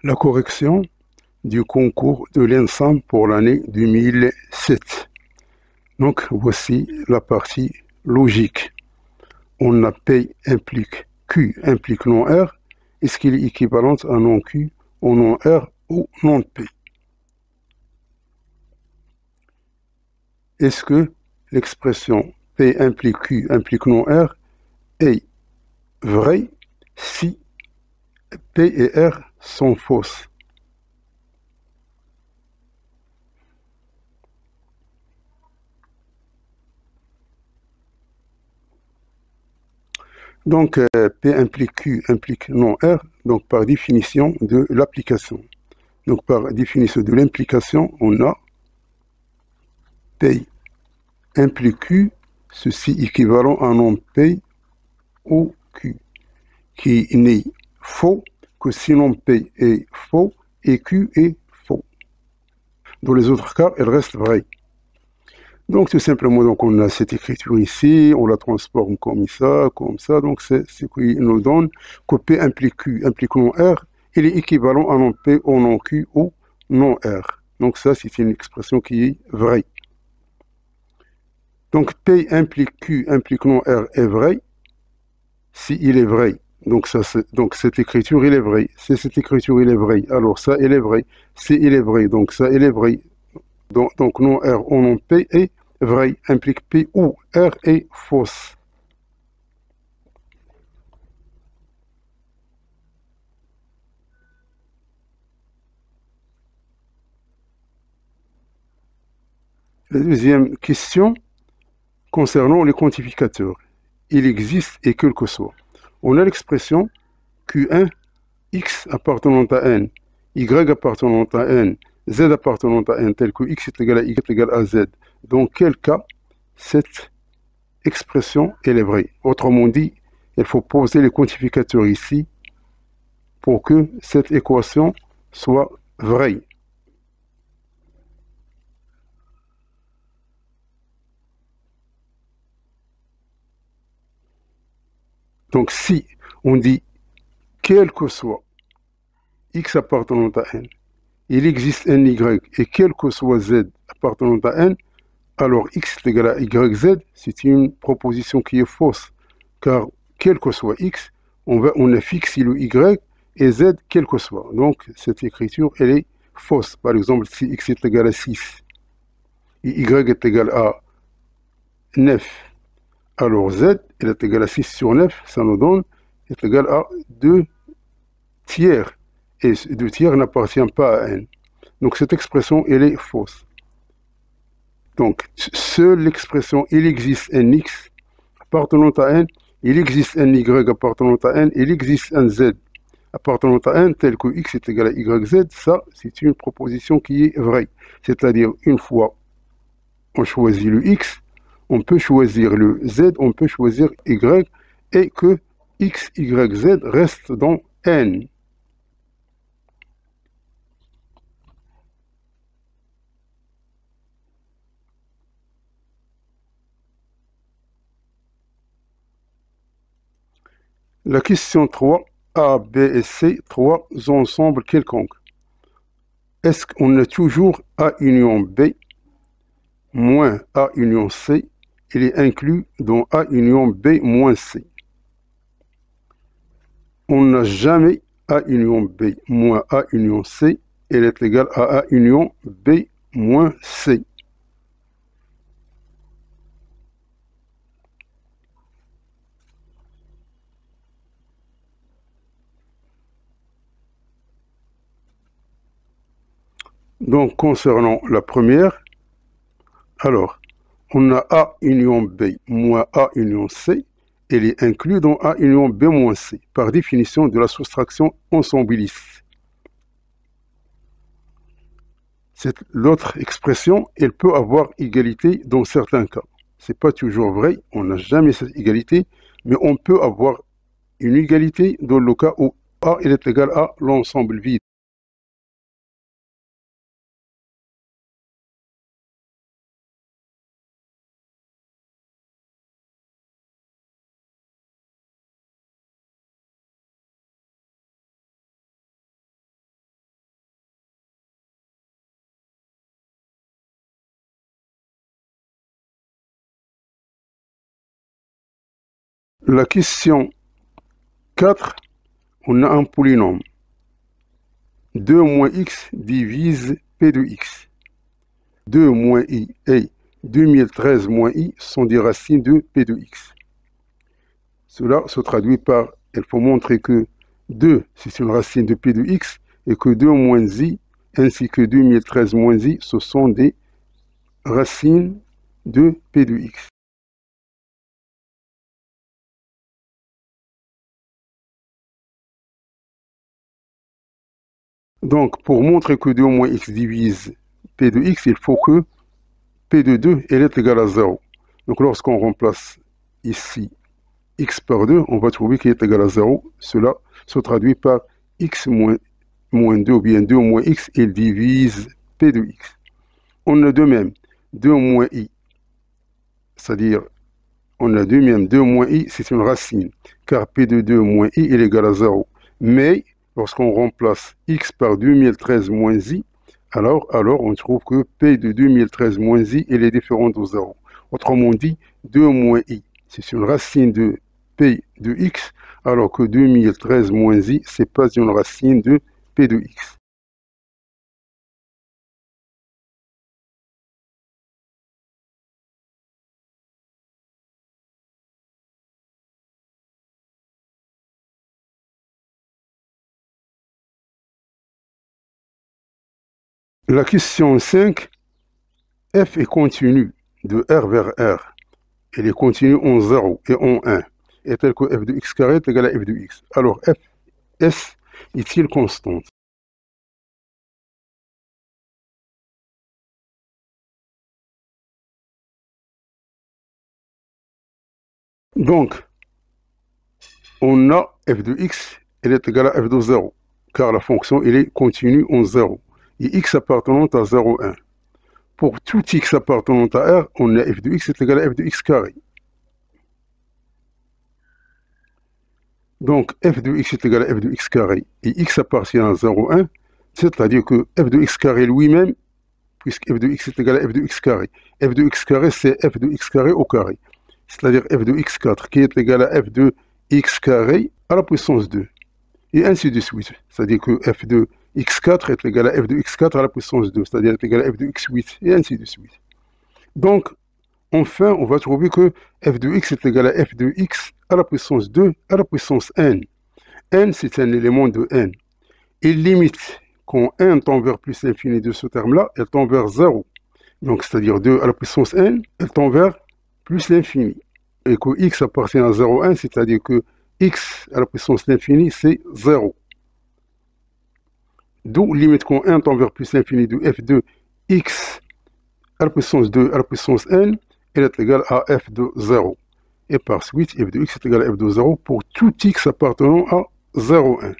La correction du concours de l'ENSAM pour l'année 2007. Donc, voici la partie logique. On a P implique Q implique non R. Est-ce qu'il est équivalent à non Q ou non R ou non P? Est-ce que l'expression P implique Q implique non R est vraie si P et R sont fausses? Donc, P implique Q implique non R, donc par définition de l'application. Donc, par définition de l'implication, on a P implique Q, ceci équivalent à non P ou Q, qui n'est faux que si non P est faux et Q est faux. Dans les autres cas, elle reste vraie. Donc, tout simplement, donc, on a cette écriture ici, on la transforme comme ça, donc c'est ce qui nous donne que P implique Q implique non R, il est équivalent à non P ou non Q ou non R. Donc ça, c'est une expression qui est vraie. Donc P implique Q implique non R est vrai si il est vrai. Donc, donc cette écriture, il est vrai. Si cette écriture, il est vrai, alors ça, il est vrai. Si il est vrai, donc ça, il est vrai. Donc non R ou non P est vrai, implique P ou R est fausse. La deuxième question concernant les quantificateurs. Il existe et quel que soit. On a l'expression Q1, X appartenant à N, Y appartenant à N, Z appartenant à N, tel que X est égal à Y est égal à Z. Dans quel cas cette expression elle est vraie? Autrement dit, il faut poser les quantificateurs ici pour que cette équation soit vraie. Donc si on dit quel que soit X appartenant à N, il existe un Y et quel que soit Z appartenant à N, alors X est égal à YZ, c'est une proposition qui est fausse, car quel que soit X, on a fixé le Y et Z quel que soit. Donc cette écriture, elle est fausse. Par exemple, si X est égal à 6 et Y est égal à 9, alors Z elle est égal à 6 sur 9, ça nous donne est égal à 2 tiers. Et 2 tiers n'appartient pas à N. Donc cette expression, elle est fausse. Donc, seule l'expression il existe un X appartenant à N, il existe un Y appartenant à N, il existe un Z appartenant à N, tel que X est égal à YZ, ça, c'est une proposition qui est vraie. C'est-à-dire, une fois on choisit le X, on peut choisir le Z, on peut choisir Y, et que X, Y, Z reste dans N. La question 3, A, B et C, trois ensembles quelconques. Est-ce qu'on a toujours A union B moins A union C, il est inclus dans A union B moins C. On n'a jamais A union B moins A union C, elle est égale à A union B moins C. Donc, concernant la première, alors, on a A union B moins A union C, elle est inclus dans A union B moins C, par définition de la soustraction ensembliste. L'autre expression, elle peut avoir égalité dans certains cas. Ce n'est pas toujours vrai, on n'a jamais cette égalité, mais on peut avoir une égalité dans le cas où A est égal à l'ensemble vide. La question 4, on a un polynôme. 2 moins x divise p de x. 2 moins i et 2013 moins i sont des racines de p de x. Cela se traduit par, il faut montrer que 2, c'est une racine de p de x, et que 2 moins i, ainsi que 2013 moins i, ce sont des racines de p de x. Donc, pour montrer que 2 moins x divise p de x, il faut que p de 2 elle est égale à 0. Donc, lorsqu'on remplace ici x par 2, on va trouver qu'il est égal à 0. Cela se traduit par x moins 2, ou bien 2 moins x, il divise p de x. On a de même 2 moins i, c'est-à-dire on a de même 2 moins i, c'est une racine, car p de 2 moins i est égal à 0. Mais lorsqu'on remplace x par 2013 moins i, alors on trouve que p de 2013 moins i elle est différente de 0. Autrement dit, 2 moins i, c'est une racine de p de x, alors que 2013 moins i, ce n'est pas une racine de p de x. La question 5, f est continue de R vers R. Elle est continue en 0 et en 1. Est telle que f de x carré est égal à f de x. Alors f, s est-il constante? Donc, on a f de x, elle est égale à f de 0, car la fonction, elle est continue en 0. Et x appartenant à 0, 1. Pour tout x appartenant à R, on a f de x est égal à f de x carré. Donc, f de x est égal à f de x carré, et x appartient à 0, 1, c'est-à-dire que f de x carré lui-même, puisque f de x est égal à f de x carré, f de x carré, c'est f de x carré au carré. C'est-à-dire f de x4 qui est égal à f de x carré à la puissance 2. Et ainsi de suite. C'est-à-dire que f de x4 est égal à f de x4 à la puissance 2. C'est-à-dire est égal à f de x8. Et ainsi de suite. Donc, enfin, on va trouver que f de x est égal à f de x à la puissance 2 à la puissance n. n, c'est un élément de n. Et limite, quand n tend vers plus l'infini de ce terme-là, elle tend vers 0. Donc, c'est-à-dire 2 à la puissance n, elle tend vers plus l'infini. Et que x appartient à 0, 1, c'est-à-dire que x à la puissance l'infini, c'est 0. D'où limite quand n tend vers plus l'infini de f de x à la puissance 2 à la puissance n, elle est égale à f de 0. Et par suite, f de x est égal à f de 0 pour tout x appartenant à 0, 1.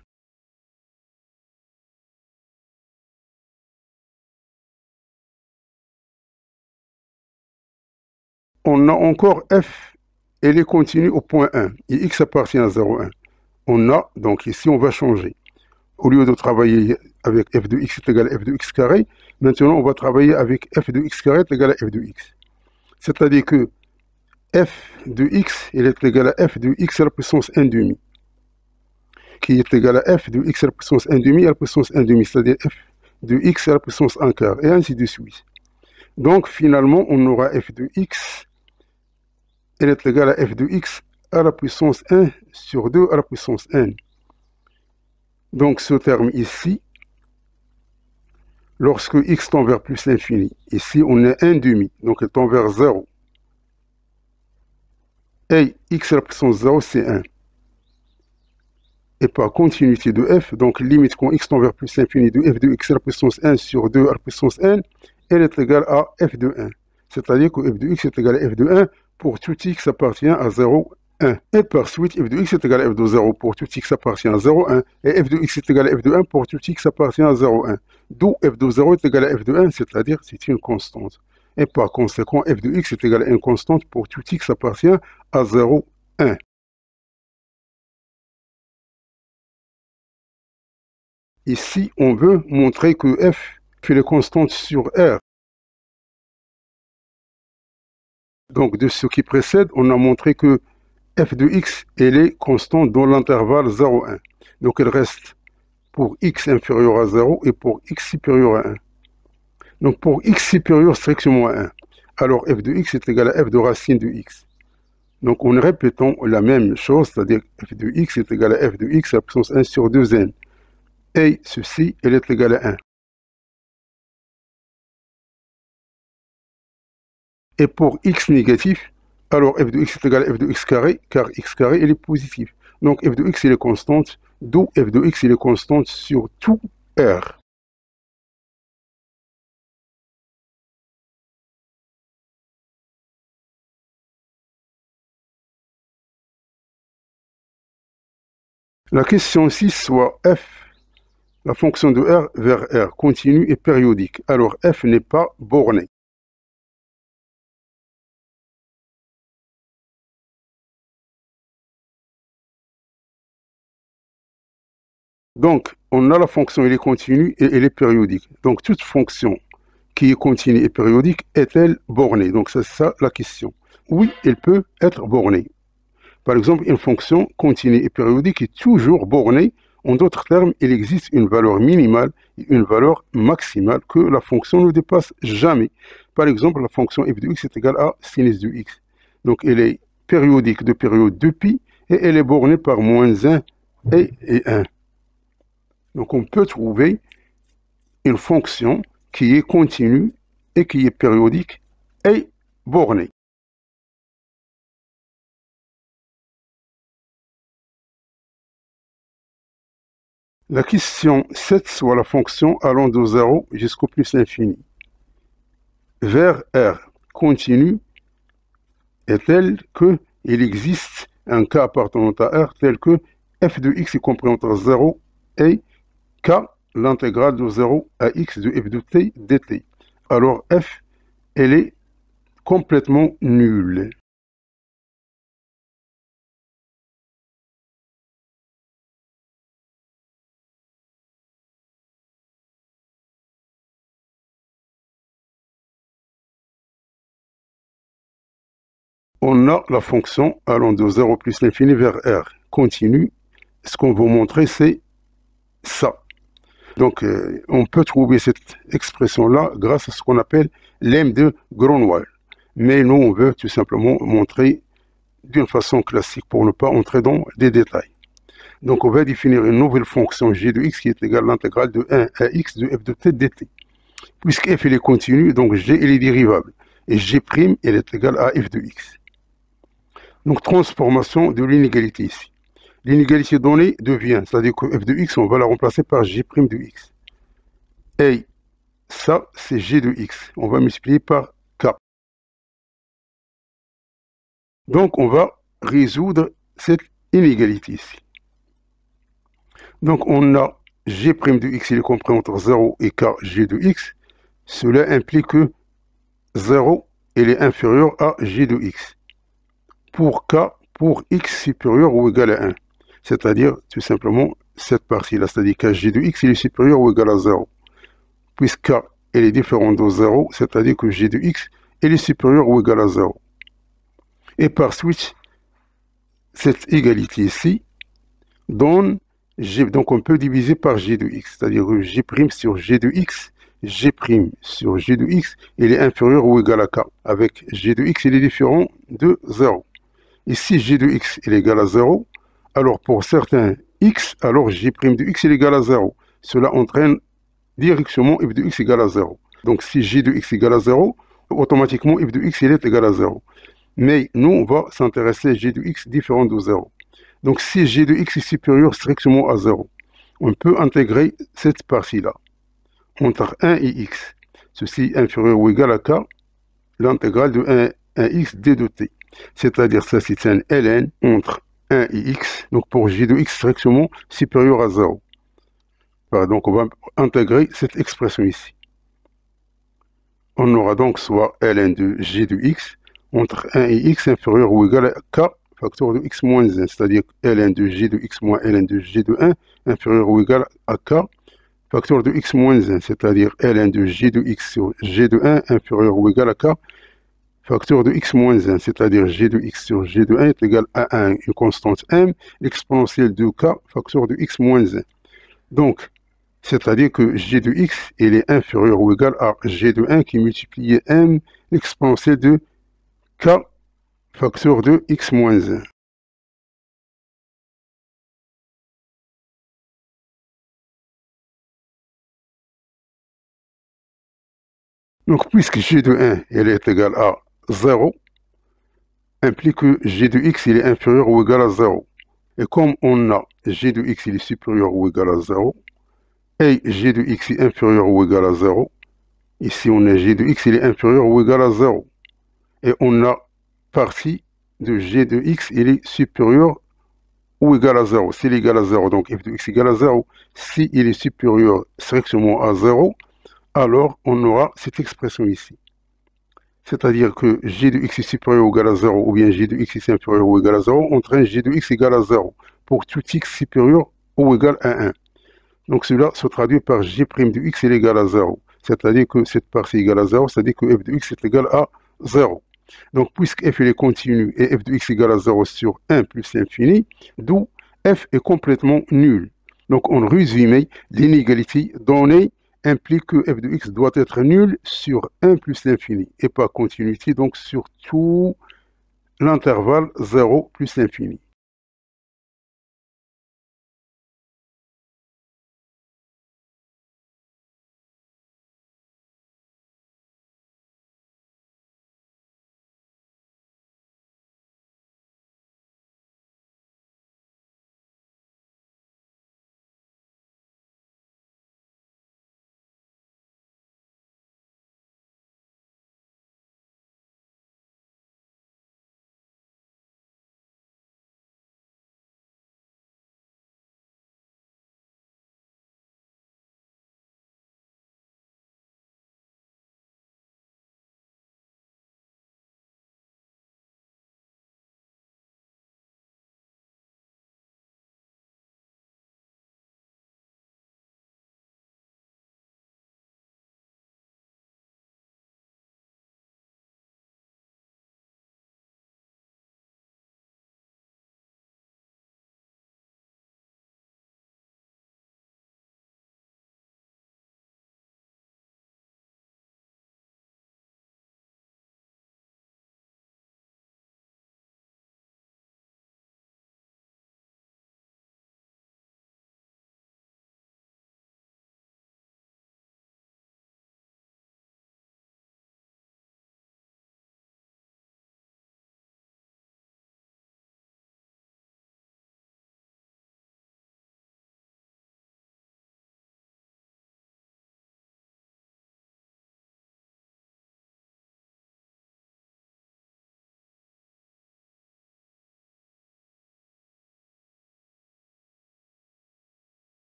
On a encore f, elle est continue au point 1, et x appartient à 0, 1. On a, donc ici, on va changer. Au lieu de travailler avec f de x est égal à f de x carré, maintenant on va travailler avec f de x carré est égal à f de x. C'est-à-dire que f de x, il est égal à f de x à la puissance 1 demi, qui est égal à f de x à la puissance 1 demi à la puissance 1 demi, c'est-à-dire f de x à la puissance 1 quart, et ainsi de suite. Donc finalement, on aura f de x, elle est égale à f de x à la puissance 1 sur 2 à la puissance n. Donc ce terme ici, lorsque x tend vers plus l'infini, ici on est 1 demi, donc elle tend vers 0. Et x à la puissance 0, c'est 1. Et par continuité de f, donc limite quand x tend vers plus l'infini de f de x à la puissance 1 sur 2 à la puissance n, elle est égale à f de 1. C'est-à-dire que f de x est égal à f de 1 pour tout x appartient à 0, 1. Et par suite, f de x est égal à f de 0 pour tout x appartient à 0, 1. Et f de x est égal à f de 1 pour tout x appartient à 0, 1. D'où f de 0 est égal à f de 1, c'est-à-dire c'est une constante. Et par conséquent, f de x est égal à une constante pour tout x appartient à 0, 1. Ici, on veut montrer que f fait les constantes sur R. Donc, de ce qui précède, on a montré que f de x, elle est constante dans l'intervalle 0, 1. Donc elle reste pour x inférieur à 0 et pour x supérieur à 1. Donc pour x supérieur strictement à 1, alors f de x est égal à f de racine de x. Donc en répétant la même chose, c'est-à-dire f de x est égal à f de x à puissance 1 sur 2n. Et ceci, elle est égale à 1. Et pour x négatif, alors f de x est égal à f de x carré, car x carré, elle est positive. Donc f de x, elle est constante, d'où f de x, elle est constante sur tout R. La question 6, soit f, la fonction de R vers R, continue et périodique. Alors f n'est pas borné. Donc, on a la fonction, elle est continue et elle est périodique. Donc, toute fonction qui est continue et périodique est-elle bornée? Donc, c'est ça la question. Oui, elle peut être bornée. Par exemple, une fonction continue et périodique est toujours bornée. En d'autres termes, il existe une valeur minimale et une valeur maximale que la fonction ne dépasse jamais. Par exemple, la fonction f de x est égale à sinus de x. Donc, elle est périodique de période de pi et elle est bornée par moins 1 et 1. Donc, on peut trouver une fonction qui est continue et qui est périodique et bornée. La question 7, soit la fonction allant de 0 jusqu'au plus infini. Vers R continue est tel que il existe un cas appartenant à R tel que f de x est compris entre 0 et k, l'intégrale de 0 à x de f de t dt. Alors f, elle est complètement nulle. On a la fonction allant de 0 plus l'infini vers R continue. Ce qu'on veut montrer, c'est ça. Donc, on peut trouver cette expression-là grâce à ce qu'on appelle lemme de Grunwald. Mais nous, on veut tout simplement montrer d'une façon classique pour ne pas entrer dans des détails. Donc, on va définir une nouvelle fonction g de x qui est égale à l'intégrale de 1 à x de f de t dt. Puisque f, elle est continue, donc g, elle est dérivable. Et g', elle est égale à f de x. Donc, transformation de l'inégalité ici. L'inégalité donnée devient, c'est-à-dire que f de x, on va la remplacer par g' de x. Et ça, c'est g de x. On va multiplier par k. Donc, on va résoudre cette inégalité ici. Donc, on a g' de x, il est compris entre 0 et k, g de x. Cela implique que 0, il est inférieur à g de x. Pour k, pour x supérieur ou égal à 1. C'est-à-dire, tout simplement, cette partie-là, c'est-à-dire que g de x, il est supérieur ou égal à 0. Puisque k, elle est différente de 0, c'est-à-dire que g de x, elle est supérieure ou égale à 0. Et par suite, cette égalité ici donne g. Donc on peut diviser par g de x, c'est-à-dire que g' sur g de x, g' sur g de x, il est inférieur ou égal à k. Avec g de x, il est différent de 0. Et si g de x est égal à 0, alors pour certains x, alors g' de x est égal à 0. Cela entraîne directement f de x égale à 0. Donc si g de x égale à 0, automatiquement f de x est égal à 0. Mais nous, on va s'intéresser à g de x différent de 0. Donc si g de x est supérieur strictement à 0, on peut intégrer cette partie-là entre 1 et x. Ceci inférieur ou égal à k, l'intégrale de 1 à x d de t. C'est-à-dire ça, c'est un ln entre 1 et x. Donc pour g de x strictement supérieur à 0. Voilà, donc on va intégrer cette expression ici. On aura donc soit ln de g de x entre 1 et x inférieur ou égal à k facteur de x moins 1, c'est-à-dire ln de g de x moins ln de g de 1 inférieur ou égal à k facteur de x moins 1, c'est-à-dire ln de g de x sur g de 1 inférieur ou égal à k facteur de x moins 1, c'est-à-dire g de x sur g de 1 est égal à 1, une constante m, l'exponentielle de k, facteur de x moins 1. Donc, c'est-à-dire que g de x, il est inférieur ou égal à g de 1 qui multiplié m, l'exponentielle de k, facteur de x moins 1. Donc, puisque g de 1, elle est égal à 0, implique que g de x, il est inférieur ou égal à 0. Et comme on a g de x, il est supérieur ou égal à 0, et g de x est inférieur ou égal à 0, ici on a g de x, il est inférieur ou égal à 0. Et on a partie de g de x, il est supérieur ou égal à 0. S'il est égal à 0, donc f de x égale à 0. Si il est supérieur strictement à 0, alors on aura cette expression ici. C'est-à-dire que g de x est supérieur ou égal à 0, ou bien g de x est inférieur ou égal à 0, on traîne g de x égale à 0 pour tout x supérieur ou égal à 1. Donc cela se traduit par g' de x est égal à 0. C'est-à-dire que cette partie est égale à 0, c'est-à-dire que f de x est égal à 0. Donc puisque f est continu et f de x égale à 0 sur 1 plus l'infini, d'où f est complètement nul. Donc en résumé, l'inégalité donnée implique que f de x doit être nul sur 1 plus l'infini et pas continuité, donc sur tout l'intervalle 0 plus l'infini.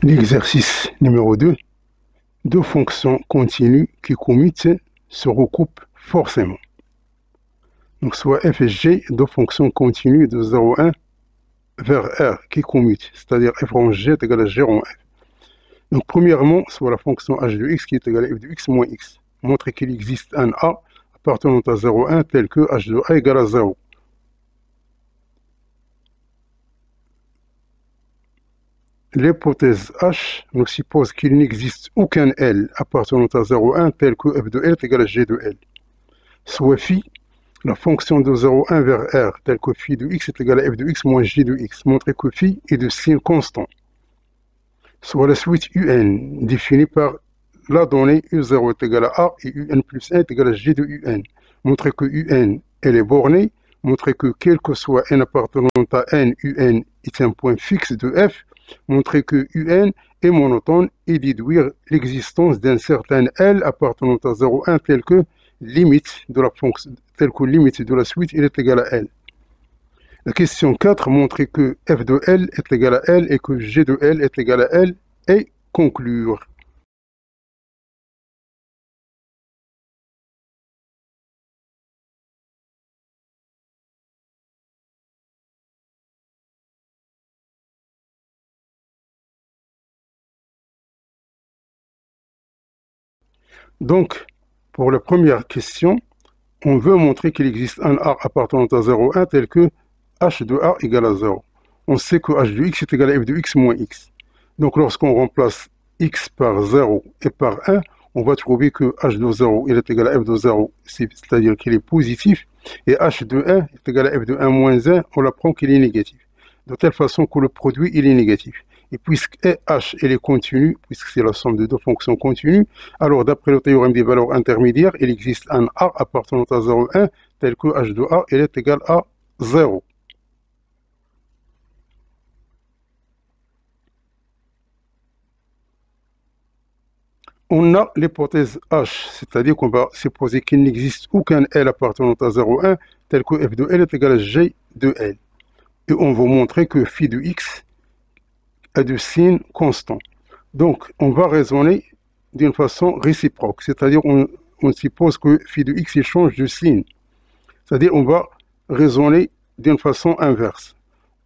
L'exercice numéro 2. Deux fonctions continues qui commutent se recoupent forcément. Donc soit f et g, deux fonctions continues de 0,1 vers r qui commutent, c'est-à-dire f en g est égal à g en f. Donc premièrement, soit la fonction h de x qui est égale à f de x moins x. Montrer qu'il existe un a appartenant à 0,1 tel que h de a égale à 0. L'hypothèse H nous suppose qu'il n'existe aucun L appartenant à 0,1 tel que f de L est égal à g de L. Soit phi, la fonction de 0,1 vers R telle que phi de x est égal à f de x moins g de x. Montrer que phi est de signe constant. Soit la suite un définie par la donnée u0 est égal à a et un plus 1 est égal à g de un. Montrer que un elle est bornée. Montrer que quel que soit n appartenant à n, un est un point fixe de f. Montrer que un est monotone et déduire l'existence d'un certain L appartenant à 0,1 tel que limite de la fonction, tel que limite de la suite est égale à L. La question 4, montrer que f de L est égal à L et que g de L est égal à L et conclure. Donc, pour la première question, on veut montrer qu'il existe un A appartenant à 0,1 tel que h de A égale à 0. On sait que h de x est égal à f de x moins x. Donc, lorsqu'on remplace x par 0 et par 1, on va trouver que h de 0 il est égal à f de 0, c'est-à-dire qu'il est positif, et h de 1 est égal à f de 1 moins 1, on apprend qu'il est négatif. De telle façon que le produit il est négatif. Et puisque h elle est continue, puisque c'est la somme de deux fonctions continues, alors d'après le théorème des valeurs intermédiaires, il existe un a appartenant à 0,1 tel que h de a elle est égal à 0. On a l'hypothèse H, c'est-à-dire qu'on va supposer qu'il n'existe aucun L appartenant à 0,1 tel que f de L est égal à g de L. Et on va montrer que phi de x est de signe constant. Donc, on va raisonner d'une façon réciproque, c'est-à-dire on suppose que phi de x il change de signe. C'est-à-dire on va raisonner d'une façon inverse.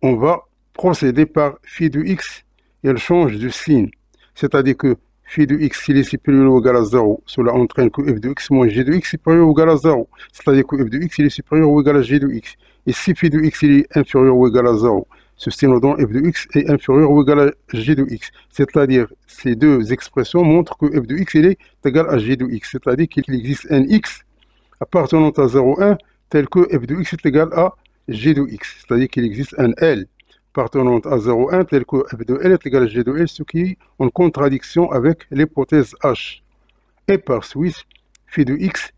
On va procéder par phi de x, elle change de signe. C'est-à-dire que phi de x, s'il est supérieur ou égal à 0, cela entraîne que f de x moins g de x est supérieur ou égal à 0. C'est-à-dire que f de x il est supérieur ou égal à g de x. Et si phi de x il est inférieur ou égal à 0, ceci nous donne f de x est inférieur ou égal à g de x. C'est-à-dire ces deux expressions montrent que f de x il est égal à g de x. C'est-à-dire qu'il existe un x appartenant à 0,1 tel que f de x est égal à g de x. C'est-à-dire qu'il existe un L appartenant à 0,1 tel que f de L est égal à g de L, ce qui est en contradiction avec l'hypothèse H. Et par suite, phi de x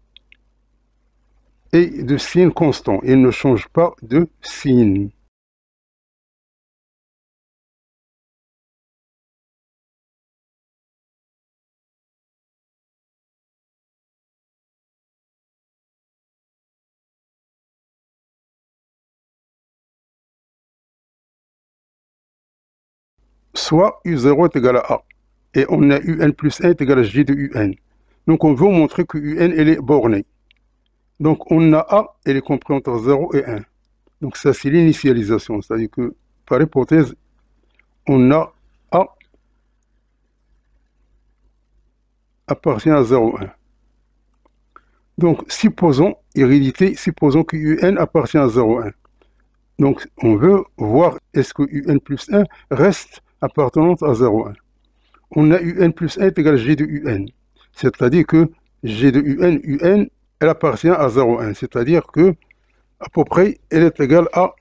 est de signe constant. Il ne change pas de signe. Soit U0 est égal à A. Et on a UN plus 1 est égal à G de UN. Donc on veut montrer que UN elle est bornée. Donc on a A, elle est comprise entre 0 et 1. Donc ça c'est l'initialisation. C'est-à-dire que par hypothèse, on a A appartient à 0,1. Donc supposons, hérédité, supposons que UN appartient à 0,1. Donc on veut voir est-ce que UN plus 1 reste appartenante à 0,1. On a UN plus 1 est égal à G de UN. C'est-à-dire que G de UN, elle appartient à 0,1. C'est-à-dire que, à peu près, elle est égale à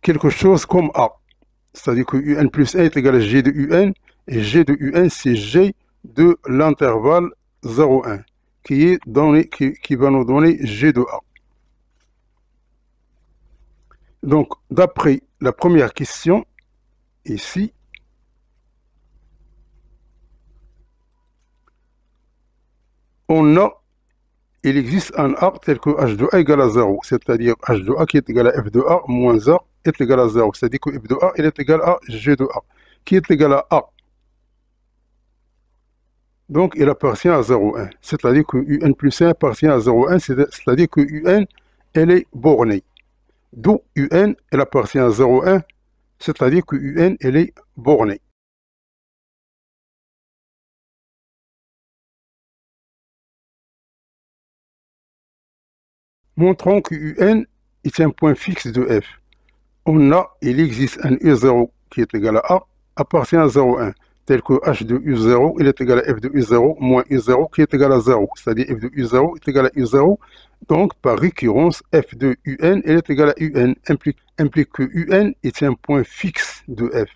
quelque chose comme A. C'est-à-dire que UN plus 1 est égal à G de UN. Et G de UN, c'est G de l'intervalle 0,1 qui va nous donner G de A. Donc, d'après la première question, ici, on a, il existe un A tel que H de A égale à 0, c'est-à-dire H de A qui est égal à F de A moins A est égal à 0, c'est-à-dire que F de A il est égal à G de A. qui est égal à A. Donc, il appartient à 0,1. C'est-à-dire que UN plus 1 appartient à 0,1, c'est-à-dire que UN, elle est bornée. D'où UN, elle appartient à 0,1, c'est-à-dire que UN, elle est bornée. Montrons que UN est un point fixe de F. Il existe un U0 qui est égal à A, appartient à 0,1, tel que H de U0, il est égal à F de U0 moins U0 qui est égal à 0, c'est-à-dire F de U0 est égal à U0. Donc, par récurrence, F de UN, elle est égal à UN, implique que UN est un point fixe de F.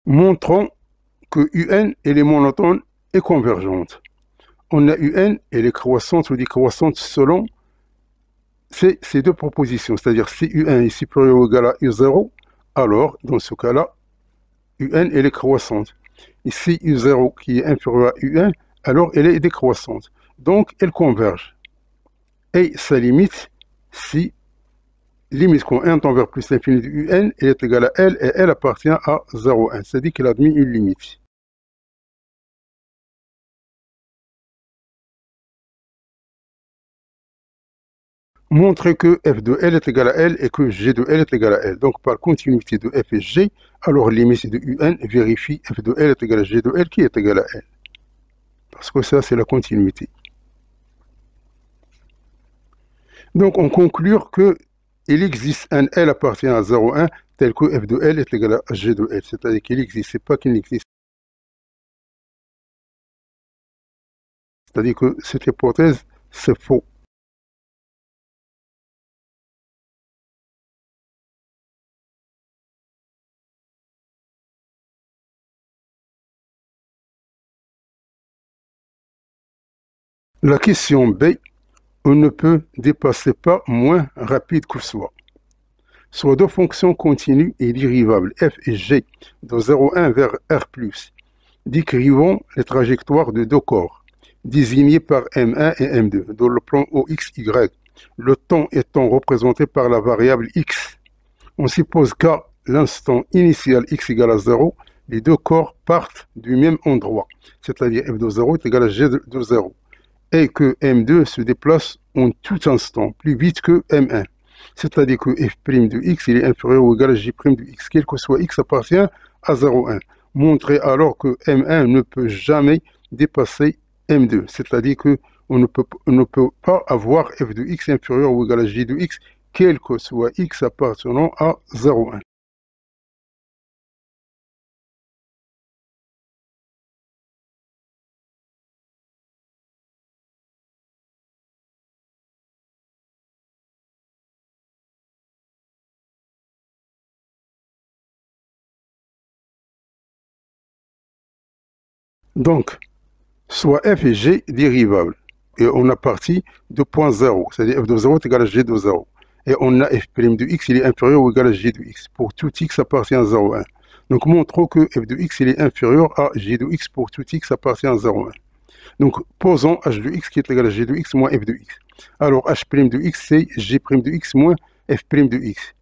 Montrons que UN, elle est monotone et convergente. On a UN, elle est croissante ou décroissante selon ces deux propositions, c'est-à-dire si UN est supérieur ou égal à U0, alors dans ce cas-là, UN elle est croissante. Ici U0 qui est inférieur à UN, alors elle est décroissante. Donc elle converge. Et sa limite, si limite quand n tend vers plus l'infini de UN, elle est égale à L et L appartient à 0,1. C'est-à-dire qu'elle admet une limite. Montrer que f de L est égal à L et que G de L est égal à L. Donc par continuité de f et G, alors limite de UN vérifie f de L est égal à G de L qui est égal à L. Parce que ça, c'est la continuité. Donc on conclut que il existe un L appartient à 0,1 tel que f de L est égal à G de L. C'est-à-dire qu'il existe, c'est pas qu'il n'existe. C'est-à-dire que cette hypothèse, c'est faux. La question B, on ne peut dépasser pas moins rapide que soi. Soit deux fonctions continues et dérivables f et g de 0,1 vers R+, décrivons les trajectoires de deux corps, désignés par M1 et M2, dans le plan OXY, le temps étant représenté par la variable x. On suppose qu'à l'instant initial x égale à 0, les deux corps partent du même endroit, c'est-à-dire f de 0 est égal à g de 0, et que M2 se déplace en tout instant, plus vite que M1. C'est-à-dire que f' de x il est inférieur ou égal à j' de x, quel que soit x appartient à 0,1. Montrer alors que M1 ne peut jamais dépasser M2, c'est-à-dire que on ne peut pas avoir f de x inférieur ou égal à j de x, quel que soit x appartenant à 0,1. Donc, soit f et g dérivables. Et on a parti de point 0, c'est-à-dire f de 0 est égal à g de 0. Et on a f' de x, il est inférieur ou égal à g de x. Pour tout x appartient à 0,1. Donc montrons que f de x, il est inférieur à g de x pour tout x appartient à 0,1. Donc posons h de x qui est égal à g de x moins f de x. Alors h' de x, c'est g' de x moins f' de x.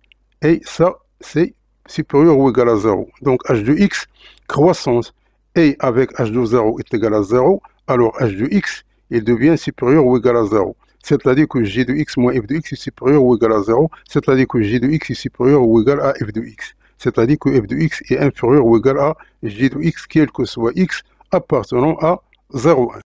Et ça, c'est supérieur ou égal à 0. Donc h de x, croissance, et avec h de 0 est égal à 0, alors h de x, il devient supérieur ou égal à 0. C'est-à-dire que g de x moins f de x est supérieur ou égal à 0, c'est-à-dire que g de x est supérieur ou égal à f de x. C'est-à-dire que f de x est inférieur ou égal à g de x, quel que soit x, appartenant à 0,1.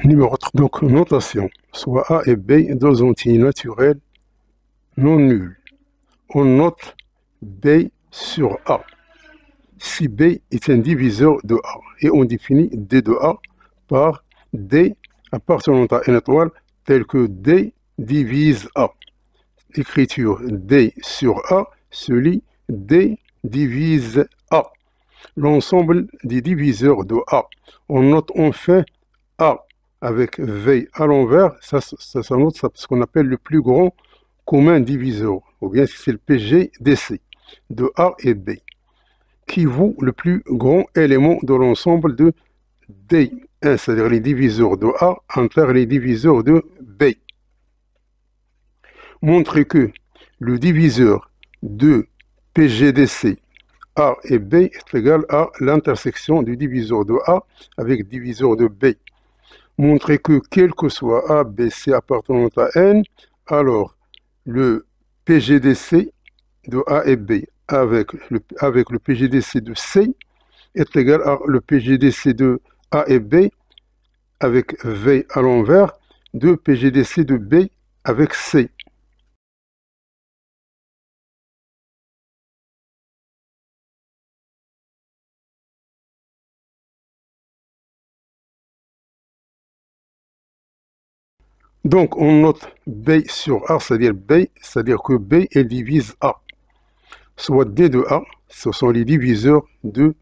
Numéro 3. Donc, notation. Soit A et B, deux entiers naturels non nuls. On note B sur A. Si B est un diviseur de A, et on définit D de A par D appartenant à n étoile tel que D divise A. L'écriture D sur A se lit D divise A. L'ensemble des diviseurs de A. On note enfin A avec V à l'envers, ça note ce qu'on appelle le plus grand commun diviseur, ou bien c'est le PGDC de A et B, qui vaut le plus grand élément de l'ensemble de D1, c'est-à-dire les diviseurs de A envers les diviseurs de B. Montrer que le diviseur de PGDC A et B est égal à l'intersection du diviseur de A avec le diviseur de B. Montrer que quel que soit A, B, C appartenant à N, alors le PGDC de A et B avec le PGDC de C est égal à le PGDC de A et B avec V à l'envers de PGDC de B avec C. Donc on note B sur A, c'est-à-dire que B elle divise A. Soit D de A, ce sont les diviseurs de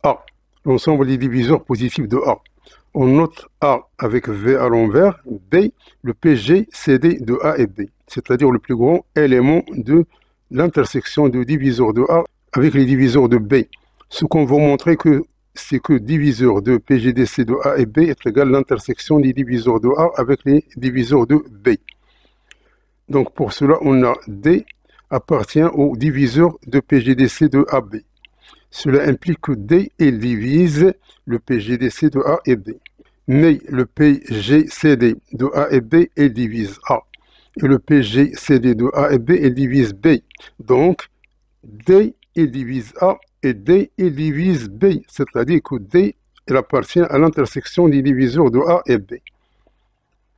A, l'ensemble des diviseurs positifs de A. On note A avec V à l'envers, B, le PGCD de A et B, c'est-à-dire le plus grand élément de l'intersection de diviseurs de A avec les diviseurs de B. Ce qu'on va montrer c'est que diviseur de PGDC de A et B est égal à l'intersection des diviseurs de A avec les diviseurs de B. Donc pour cela, on a D appartient au diviseur de PGDC de AB. Cela implique que D il divise le PGDC de A et B. Mais le PGCD de A et B il divise A. Et le PGCD de A et B il divise B. Donc D il divise A et D il divise B. C'est-à-dire que D il appartient à l'intersection des diviseurs de A et B.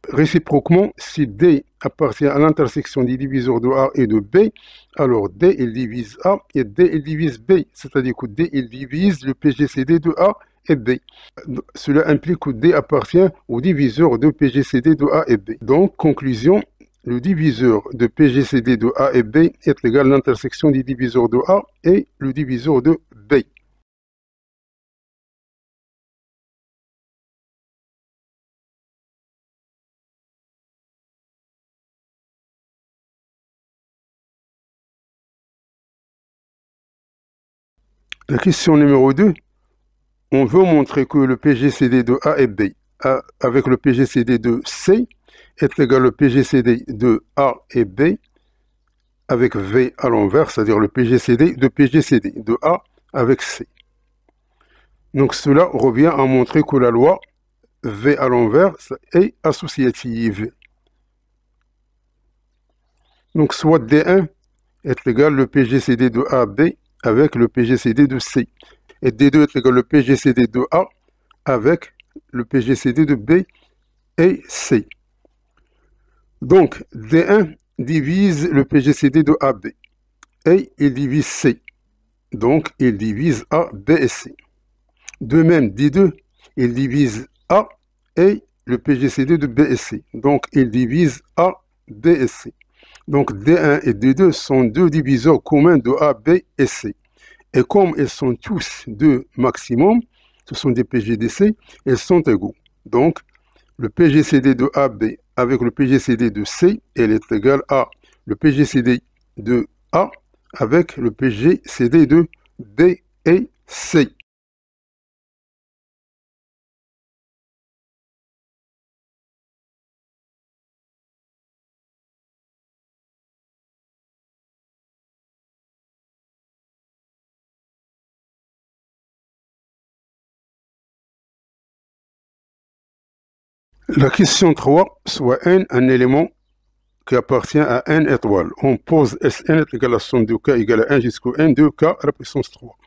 Réciproquement, si D appartient à l'intersection des diviseurs de A et de B, alors D il divise A et D il divise B, c'est-à-dire que D il divise le PGCD de A et B. Cela implique que D appartient au diviseur de PGCD de A et B. Donc, conclusion, le diviseur de PGCD de A et B est égal à l'intersection des diviseurs de A et le diviseur de B. La question numéro 2. On veut montrer que le PGCD de A et B avec le PGCD de C est égal au PGCD de A et B avec V à l'envers, c'est-à-dire le PGCD de A avec C. Donc cela revient à montrer que la loi V à l'envers est associative. Donc soit D1 est égal au PGCD de AB avec le PGCD de C. Et D2 est égal au PGCD de A avec le PGCD de B et C. Donc, D1 divise le PGCD de AB et il divise C. Donc, il divise A, B et C. De même, D2, il divise A et le PGCD de B et C. Donc, il divise A, B et C. Donc, D1 et D2 sont deux diviseurs communs de A, B et C. Et comme ils sont tous deux maximum, ce sont des PGDC, ils sont égaux. Donc, le PGCD de AB avec le PGCD de C, elle est égale à le PGCD de A avec le PGCD de B et C. La question 3, soit n un élément qui appartient à n étoile. On pose Sn est égal à somme de k égale à 1 jusqu'au n de k à la puissance 3.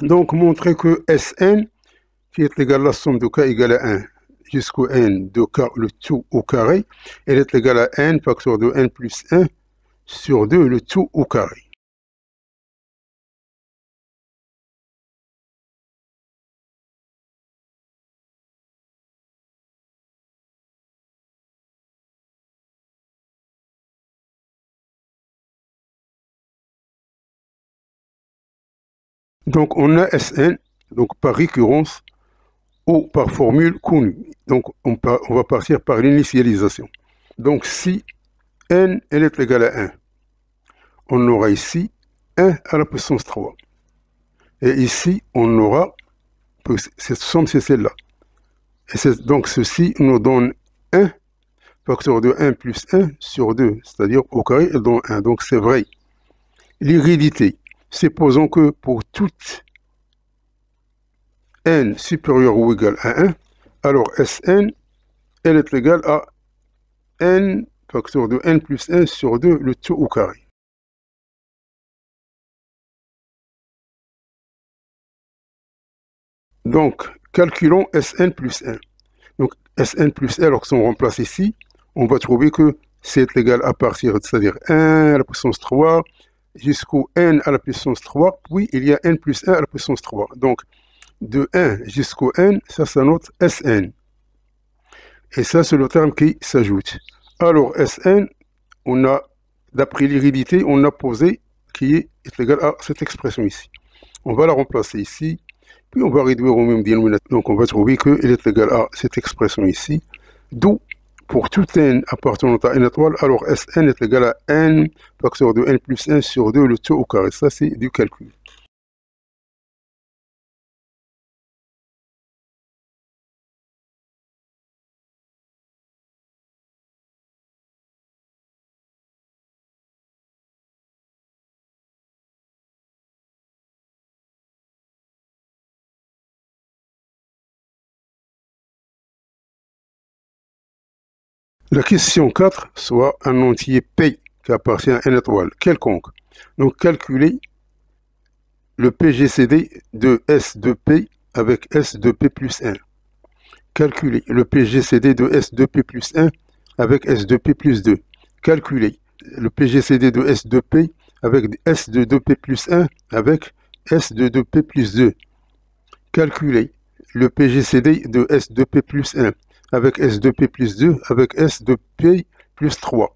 Donc, montrer que Sn, qui est égale à la somme de k égale à 1 jusqu'au n de k, le tout au carré, elle est égale à n facteur de n plus 1 sur 2, le tout au carré. Donc on a Sn, donc par récurrence, ou par formule connue. Donc on va partir par l'initialisation. Donc si n elle est égale à 1, on aura ici 1 à la puissance 3. Et ici, on aura, cette somme, c'est celle-là. Et donc ceci nous donne 1 facteur de 1 plus 1 sur 2, c'est-à-dire au carré, elle donne 1. Donc c'est vrai. L'hérédité, supposons que pour toute n supérieur ou égal à 1, alors Sn, elle est égale à n facteur de n plus 1 sur 2, le tout au carré. Donc, calculons Sn plus 1. Donc, Sn plus 1, alors que si on remplace ici, on va trouver que c'est égal à partir, c'est-à-dire 1 à la puissance 3 jusqu'au n à la puissance 3, puis il y a n plus 1 à la puissance 3. Donc, de 1 jusqu'au n, ça notre Sn. Et ça, c'est le terme qui s'ajoute. Alors, Sn, on a, d'après l'hérédité, on a posé qui est égal à cette expression ici. On va la remplacer ici, puis on va réduire au même dénominateur. Donc, on va trouver qu'elle est égale à cette expression ici, d'où, pour tout n appartenant à n étoile, alors Sn est égal à n facteur de n plus 1 sur 2, le tout au carré. Ça, c'est du calcul. La question 4, soit un entier P qui appartient à n étoile quelconque. Donc, calculer le PGCD de S de P avec S de P plus 1. Calculer le PGCD de S de P plus 1 avec S de P plus 2. Calculer le PGCD de S de P avec S de 2P plus 1 avec S de 2P plus 2. Calculer le PGCD de S de P plus 1 avec S de P plus 2 avec S de P plus 3.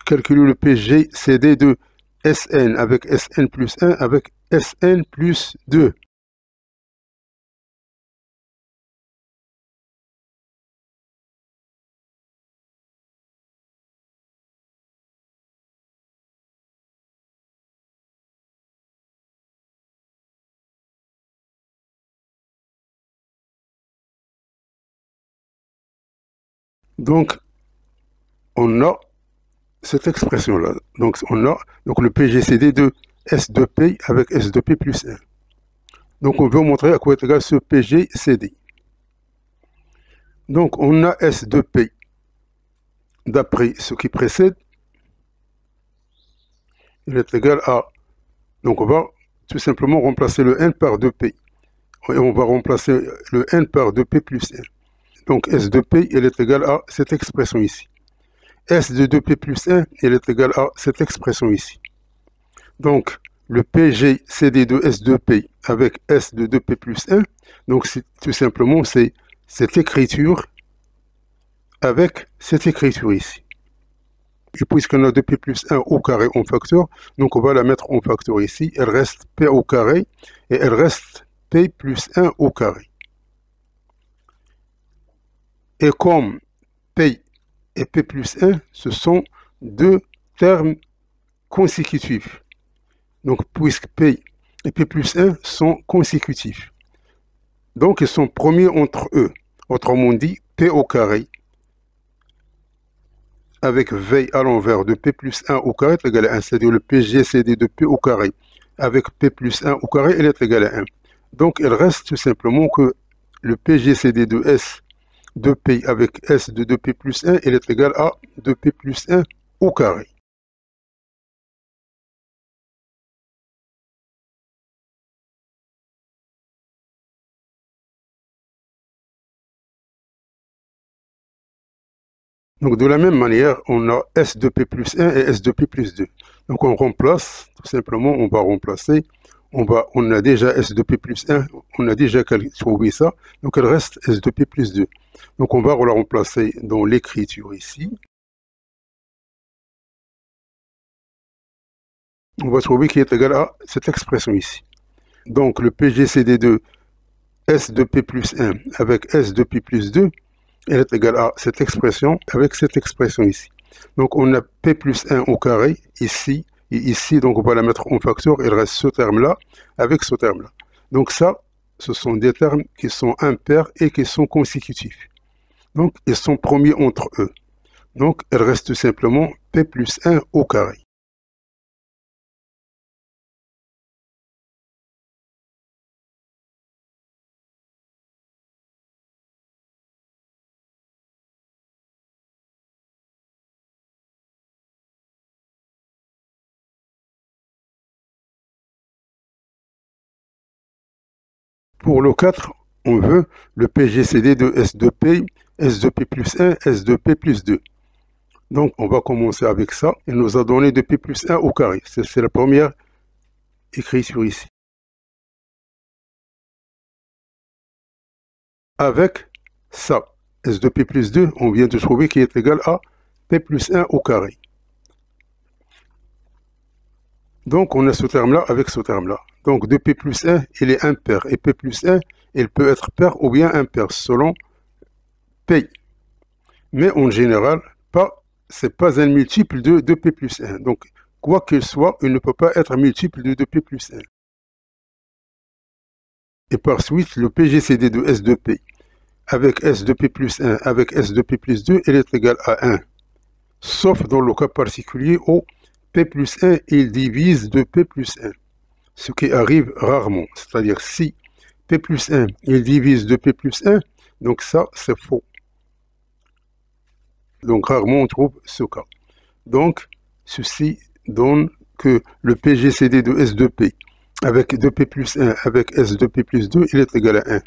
Calculer le PGCD de Sn avec Sn plus 1 avec Sn plus 2. Donc, on a cette expression-là. Donc, on a le PGCD de S de P avec S de P plus 1. Donc, on veut montrer à quoi est égal ce PGCD. Donc, on a S de P d'après ce qui précède. Il est égal à... Donc, on va tout simplement remplacer le n par 2p. Et on va remplacer le n par 2p plus 1. Donc, S de P, il est égal à cette expression ici. S de 2p plus 1, il est égal à cette expression ici. Donc, le PGCD de S de P avec S de 2P plus 1, donc tout simplement, c'est cette écriture avec cette écriture ici. Et puisqu'on a 2P plus 1 au carré en facteur, donc on va la mettre en facteur ici. Elle reste P au carré et elle reste P plus 1 au carré. Et comme P et P plus 1, ce sont deux termes consécutifs. Donc, puisque P et P plus 1 sont consécutifs. Donc, ils sont premiers entre eux. Autrement dit, P au carré avec V à l'envers de P plus 1 au carré est égal à 1. C'est-à-dire le PGCD de P au carré avec P plus 1 au carré, elle est égale à 1. Donc, il reste tout simplement que le PGCD de S de P avec S de 2P plus 1, elle est égale à 2P plus 1 au carré. Donc de la même manière, on a S de P plus 1 et S de P plus 2. Donc on remplace, tout simplement, on va remplacer. On a déjà S de P plus 1, on a déjà trouvé ça. Donc il reste S de P plus 2. Donc on va la remplacer dans l'écriture ici. On va trouver qu'il est égal à cette expression ici. Donc le PGCD de S de P plus 1 avec S de P plus 2, elle est égale à cette expression avec cette expression ici. Donc on a P plus 1 au carré ici et ici, donc on va la mettre en facteur, il reste ce terme-là avec ce terme-là. Donc ça, ce sont des termes qui sont impairs et qui sont consécutifs. Donc ils sont premiers entre eux. Donc il reste tout simplement P plus 1 au carré. Pour le 4, on veut le PGCD de S de P, S de P plus 1, S de P plus 2. Donc, on va commencer avec ça. Il nous a donné de P plus 1 au carré. C'est la première écriture ici. Avec ça, S de P plus 2, on vient de trouver qu'il est égal à P plus 1 au carré. Donc, on a ce terme-là avec ce terme-là. Donc, de P plus 1, il est impair. Et P plus 1, il peut être pair ou bien impair, selon P. Mais en général, c'est pas un multiple de 2P plus 1. Donc, quoi qu'il soit, il ne peut pas être multiple de 2P plus 1. Et par suite, le PGCD de S de P avec S de P plus 1 avec S de P plus 2, il est égal à 1. Sauf dans le cas particulier où P plus 1, il divise de P plus 1. Ce qui arrive rarement. C'est-à-dire si P plus 1, il divise de P plus 1, donc ça, c'est faux. Donc rarement on trouve ce cas. Donc, ceci donne que le PGCD de S de P avec 2P plus 1 avec S de P plus 2, il est égal à 1.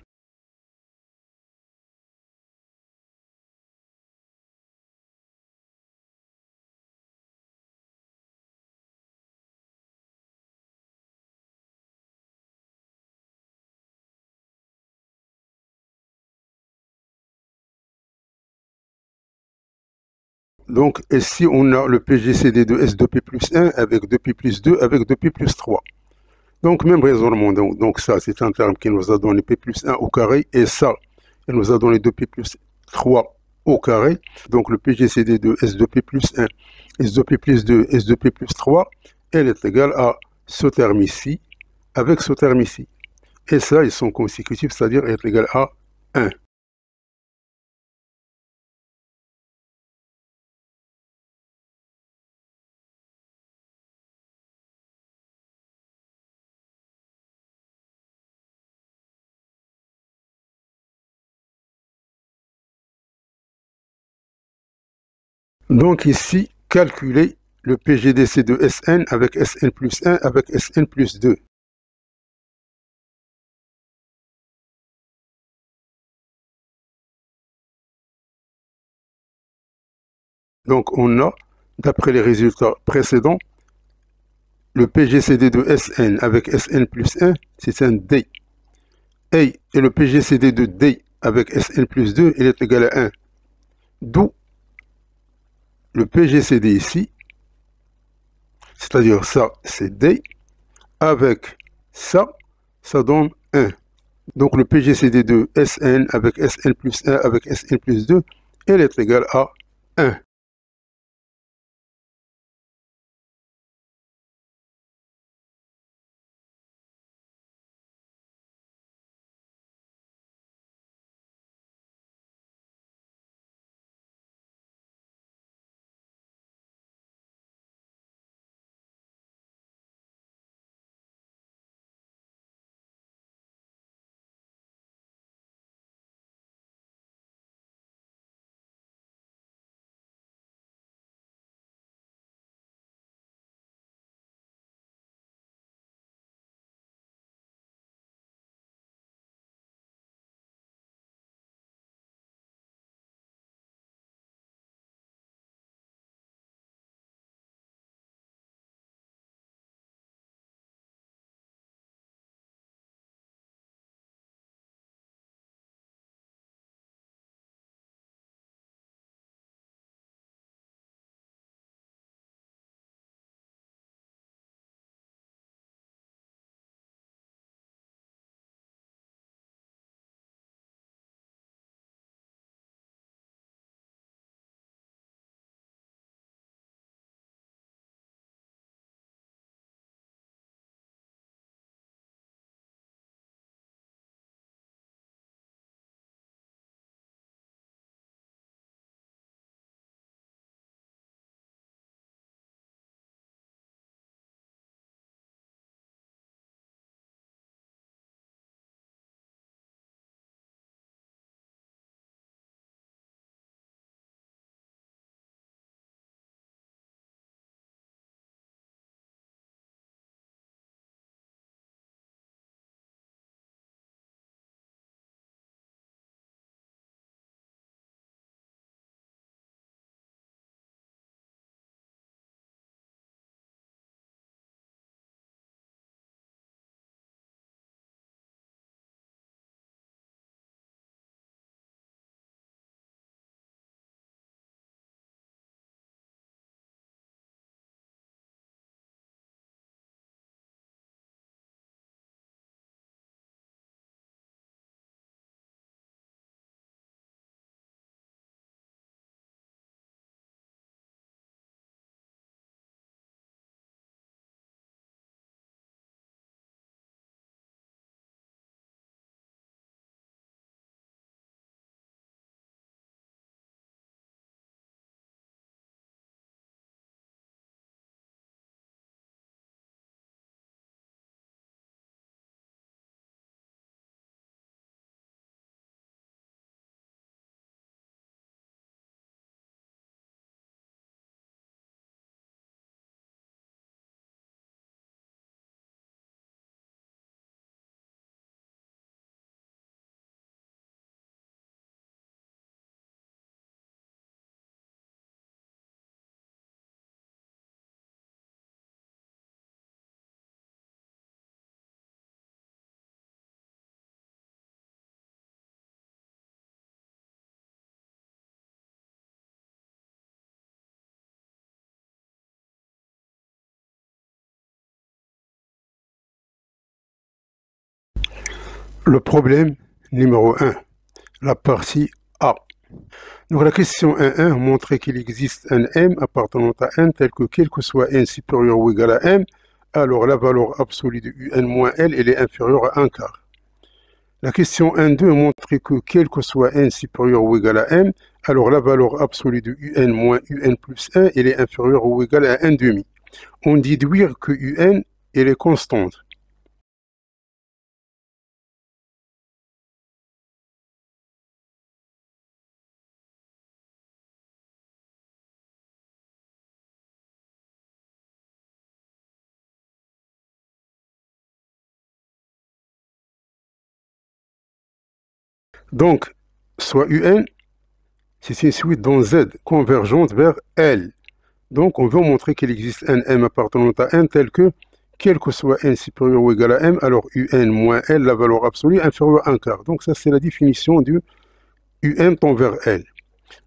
Donc, ici, on a le PGCD de S de P plus 1 avec 2P plus 2 avec 2P plus 3. Donc, même raisonnement. Donc ça, c'est un terme qui nous a donné P plus 1 au carré. Et ça, il nous a donné 2P plus 3 au carré. Donc, le PGCD de S de P plus 1, S de P plus 2, S de P plus 3, elle est égale à ce terme ici avec ce terme ici. Et ça, ils sont consécutifs, c'est-à-dire elle est égale à 1. Donc ici, calculer le PGDC de Sn avec Sn plus 1 avec Sn plus 2. Donc on a, d'après les résultats précédents, le PGCD de Sn avec Sn plus 1, c'est un D. Et le PGCD de D avec Sn plus 2, il est égal à 1. D'où le PGCD ici, c'est-à-dire ça, c'est D, avec ça, ça donne 1. Donc le PGCD de Sn avec Sn plus 1 avec Sn plus 2, elle est égale à 1. Le problème numéro 1, la partie A. Donc la question 1.1 montrait qu'il existe un M appartenant à n tel que quel que soit n supérieur ou égal à m, alors la valeur absolue de un moins L elle est inférieure à 1 quart. La question 1.2 montrait que quel que soit n supérieur ou égal à m, alors la valeur absolue de un moins un plus 1 elle est inférieure ou égale à 1 demi. On déduire que un elle est constante. Donc, soit un, c'est une suite dans Z convergente vers L. Donc, on veut montrer qu'il existe un M appartenant à n tel que, quel que soit n supérieur ou égal à m, alors un moins L, la valeur absolue, inférieure à 1 quart. Donc, ça, c'est la définition du un tend vers L.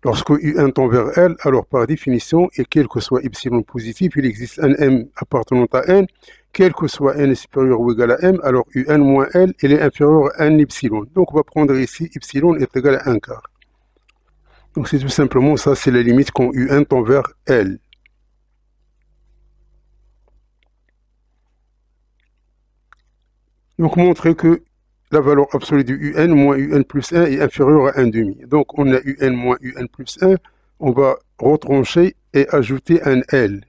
Lorsque un tend vers L, alors par définition, et quel que soit epsilon positif, il existe un M appartenant à n, quel que soit n supérieur ou égal à m, alors un moins L, il est inférieur à 1 epsilon. Donc, on va prendre ici epsilon est égal à 1 quart. Donc, c'est tout simplement ça, c'est la limite quand un tend vers L. Donc, montrer que la valeur absolue du un moins un plus 1 est inférieure à 1 demi. Donc, on a un moins un plus 1, on va retrancher et ajouter un L.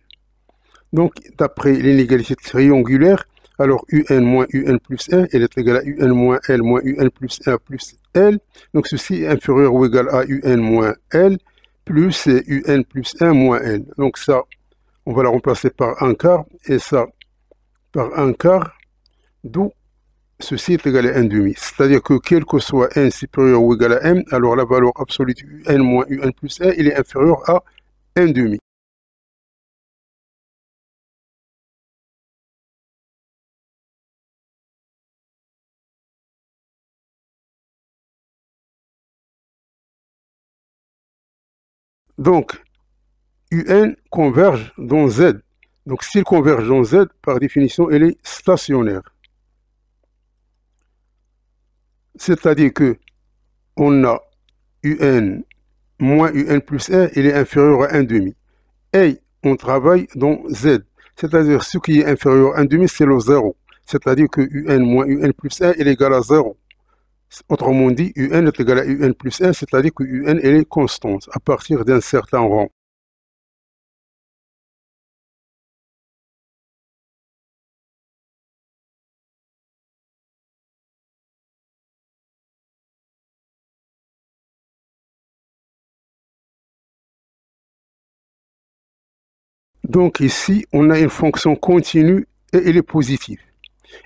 Donc, d'après l'inégalité triangulaire, alors un moins un plus 1, elle est égale à un moins L moins un plus 1 plus L. Donc, ceci est inférieur ou égal à un moins L plus un plus 1 moins L. Donc, ça, on va la remplacer par 1 quart et ça par 1 quart, d'où ceci est égal à 1 demi. C'est-à-dire que quel que soit n supérieur ou égal à m, alors la valeur absolue de un moins un plus 1, il est inférieur à 1 demi. Donc, un converge dans Z. Donc, s'il converge dans Z, par définition, elle est stationnaire. C'est-à-dire que on a un moins un plus 1, il est inférieur à 1 demi. Et on travaille dans Z. C'est-à-dire ce qui est inférieur à 1 demi, c'est le 0. C'est-à-dire que un moins un plus 1 est égal à 0. Autrement dit, un est égal à un plus 1, c'est-à-dire que un elle est constante à partir d'un certain rang. Donc ici, on a une fonction continue et elle est positive.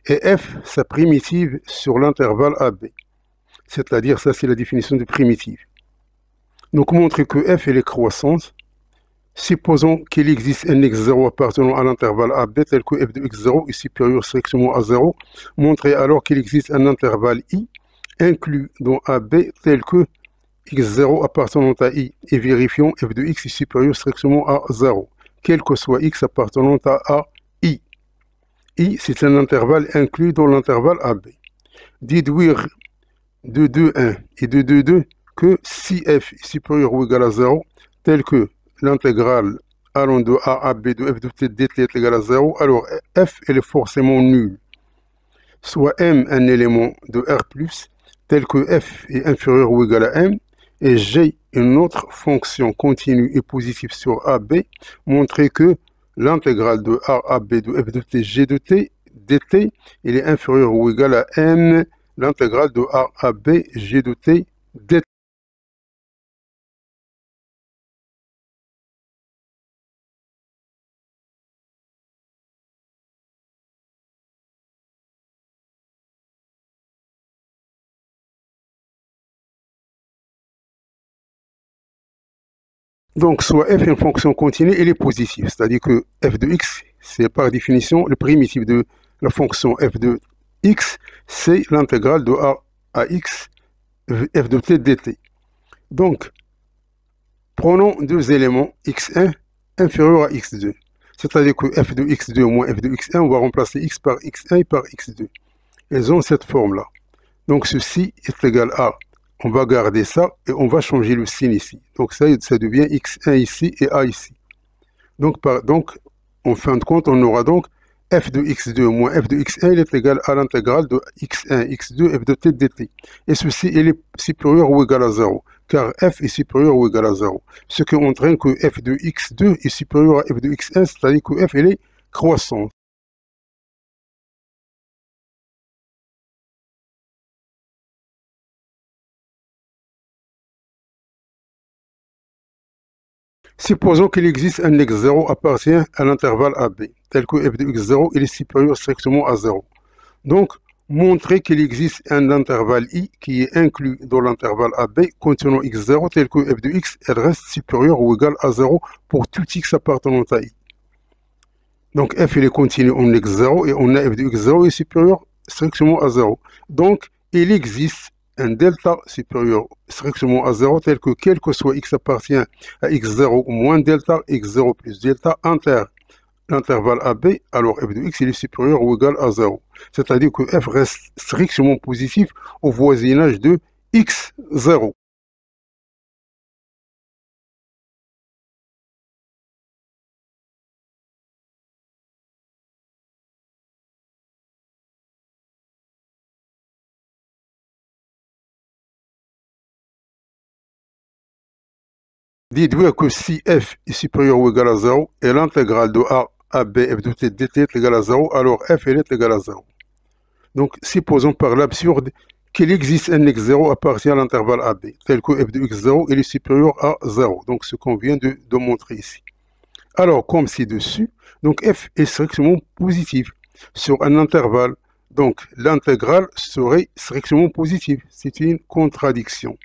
Et f, sa primitive sur l'intervalle AB. C'est-à-dire, ça c'est la définition de primitive. Donc montrer que f elle est croissante. Supposons qu'il existe un x0 appartenant à l'intervalle AB tel que f de x0 est supérieur strictement à 0. Montrer alors qu'il existe un intervalle i inclus dans AB tel que x0 appartenant à i et vérifions f de x est supérieur strictement à 0, quel que soit x appartenant à i. I, c'est un intervalle inclus dans l'intervalle AB. Déduire de 2,1 et de 2,2 que si f est supérieur ou égal à 0, tel que l'intégrale allant de a à b de f de t dt est égal à 0, alors f elle est forcément nulle. Soit m un élément de R+, tel que f est inférieur ou égal à m, et j'ai une autre fonction continue et positive sur AB, montrer que l'intégrale de a à b de f de t g de t dt, il est inférieur ou égal à m, l'intégrale de a à b g de t dt. Donc, soit f est une fonction continue, elle est positive, c'est-à-dire que f de x, c'est par définition le primitif de la fonction f de x, c'est l'intégrale de a à x f de t dt. Donc, prenons deux éléments x1 inférieur à x2. C'est-à-dire que f de x2 moins f de x1, on va remplacer x par x1 et par x2. Elles ont cette forme-là. Donc ceci est égal à, on va garder ça et on va changer le signe ici. Donc ça devient x1 ici et a ici. Donc, en fin de compte, on aura donc f de x2 moins f de x1, il est égal à l'intégrale de x1, x2, f de t dt. Et ceci, il est supérieur ou égal à 0, car f est supérieur ou égal à 0. Ce qui entraîne que f de x2 est supérieur à f de x1, c'est-à-dire que f, il est croissant. Supposons qu'il existe un x0 appartient à l'intervalle AB, tel que f de x0 il est supérieur strictement à 0. Donc, montrer qu'il existe un intervalle i qui est inclus dans l'intervalle AB contenant x0 tel que f de x elle reste supérieure ou égale à 0 pour tout x appartenant à i. Donc f il est continu en x0 et on a f de x0 est supérieur strictement à 0. Donc, il existe un delta supérieur strictement à 0 tel que quel que soit x appartient à x0 moins delta x0 plus delta inter l'intervalle AB, alors f de x il est supérieur ou égal à 0. C'est-à-dire que f reste strictement positif au voisinage de x0. Dites-vous que si f est supérieur ou égal à 0 et l'intégrale de a à b f de t dt est égal à 0, alors f est égal à 0. Donc, supposons par l'absurde qu'il existe un x0 appartient à l'intervalle AB, tel que f de x0 il est supérieur à 0. Donc, ce qu'on vient de montrer ici. Alors, comme ci-dessus, donc f est strictement positif sur un intervalle. Donc, l'intégrale serait strictement positive. C'est une contradiction.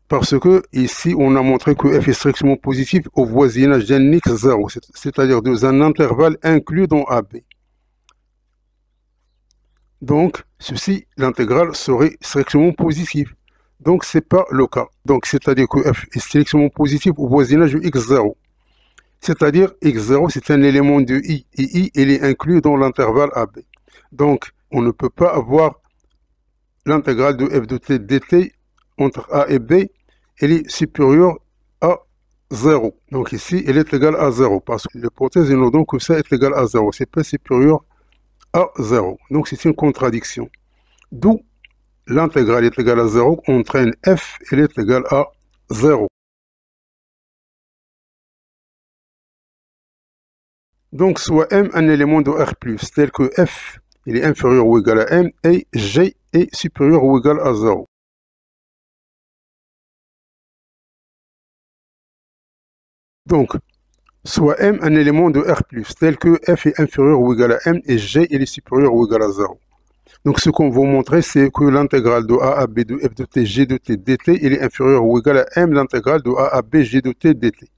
Parce que ici, on a montré que f est strictement positif au voisinage d'un x0, c'est-à-dire dans un intervalle inclus dans AB. Donc, ceci, l'intégrale serait strictement positive. Donc, ce n'est pas le cas. Donc, c'est-à-dire que f est strictement positif au voisinage de x0. C'est-à-dire x0, c'est un élément de i, et i, il est inclus dans l'intervalle AB. Donc, on ne peut pas avoir l'intégrale de f de t dt entre a et b, elle est supérieure à 0. Donc ici, elle est égale à 0, parce que l'hypothèse nous donne que ça est égal à 0. C'est pas supérieur à 0. Donc c'est une contradiction. D'où l'intégrale est égale à 0 entraîne f, elle est égale à 0. Donc, soit M un élément de R+, tel que F il est inférieur ou égal à M et G est supérieur ou égal à 0. Donc, soit M un élément de R+, tel que F est inférieur ou égal à M et G il est supérieur ou égal à 0. Donc, ce qu'on va montrer, c'est que l'intégrale de A à B de F de T, G de T, dt, il est inférieur ou égal à M, l'intégrale de A à B, G de T, dt.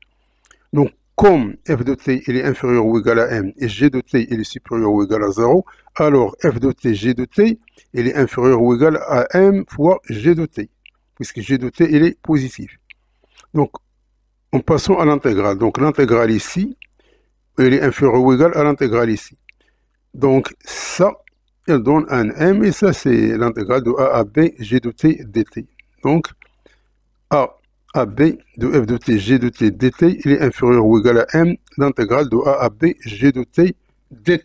Donc, comme f de t il est inférieur ou égal à m et g de t il est supérieur ou égal à 0, alors f de t, g de t, il est inférieur ou égal à m fois g de t, puisque g de t il est positif. Donc, en passant à l'intégrale, donc l'intégrale ici, il est inférieur ou égal à l'intégrale ici. Donc, ça, elle donne un m, et ça, c'est l'intégrale de a à b, g de t, dt. Donc, a à b de f de t, g de t, dt, il est inférieur ou égal à m, l'intégrale de a à b, g de t, dt.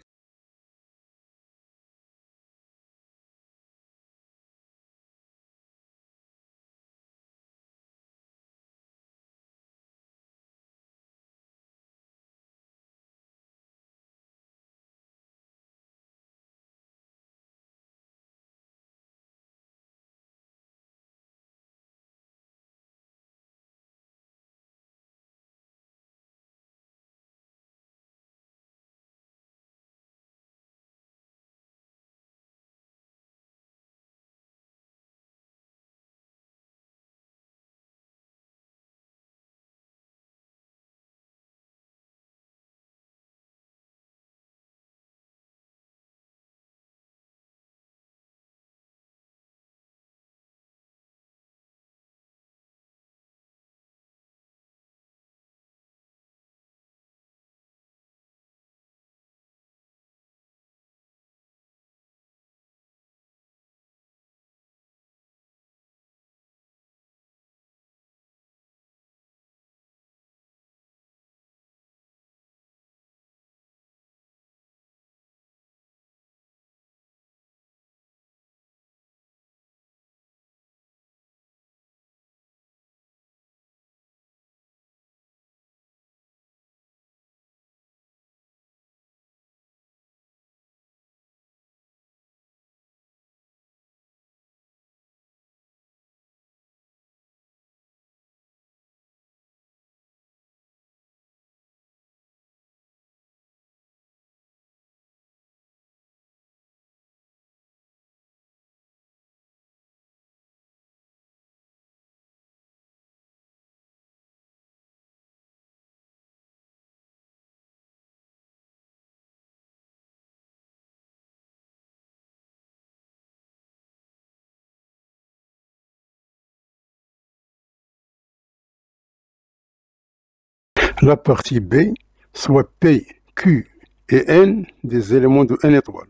la partie B, soit P, Q et N des éléments de n étoile,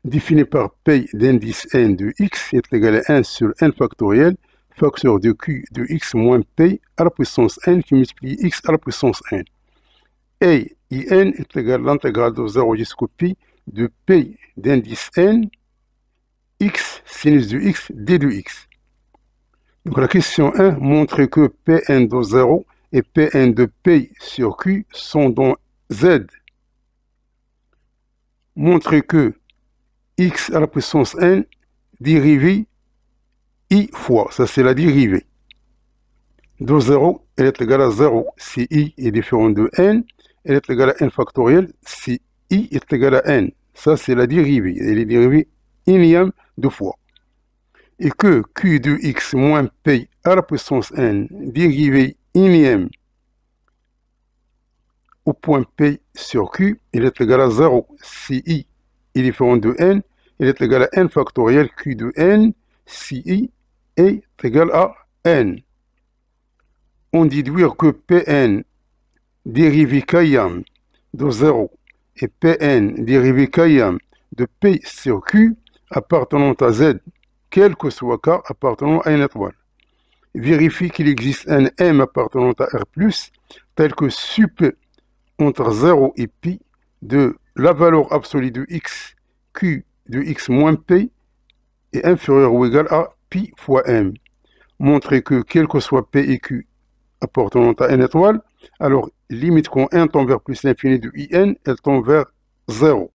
défini par P d'indice n de x est égal à 1 sur n factoriel, facteur de Q de x moins P à la puissance n qui multiplie x à la puissance n. Et in est égal à l'intégrale de 0 jusqu'au pi de P d'indice n, x sinus de x, d de x. Donc la question 1 montre que Pn de 0 et Pn de P sur Q sont dans Z. Montre que x à la puissance n dérivée i fois, ça c'est la dérivée. De 0, elle est égale à 0 si i est différent de n, elle est égale à n factoriel si i est égal à n. Ça c'est la dérivée, elle est dérivée unième de fois. Et que q de x moins p à la puissance n dérivée unième au point p sur q, il est égal à 0 si i est différent de n, il est égal à n factoriel q de n si i est égal à n. On déduit que Pn dérivé Km de 0 et Pn dérivé Km de P sur Q appartenant à Z, quel que soit K appartenant à une étoile. Vérifie qu'il existe un M appartenant à R+, tel que sup entre 0 et pi de la valeur absolue de x, Q de x moins P est inférieur ou égal à pi fois M. Montrer que quel que soit P et Q appartenant à n étoile, alors limite quand n tend vers plus l'infini de in, elle tend vers 0.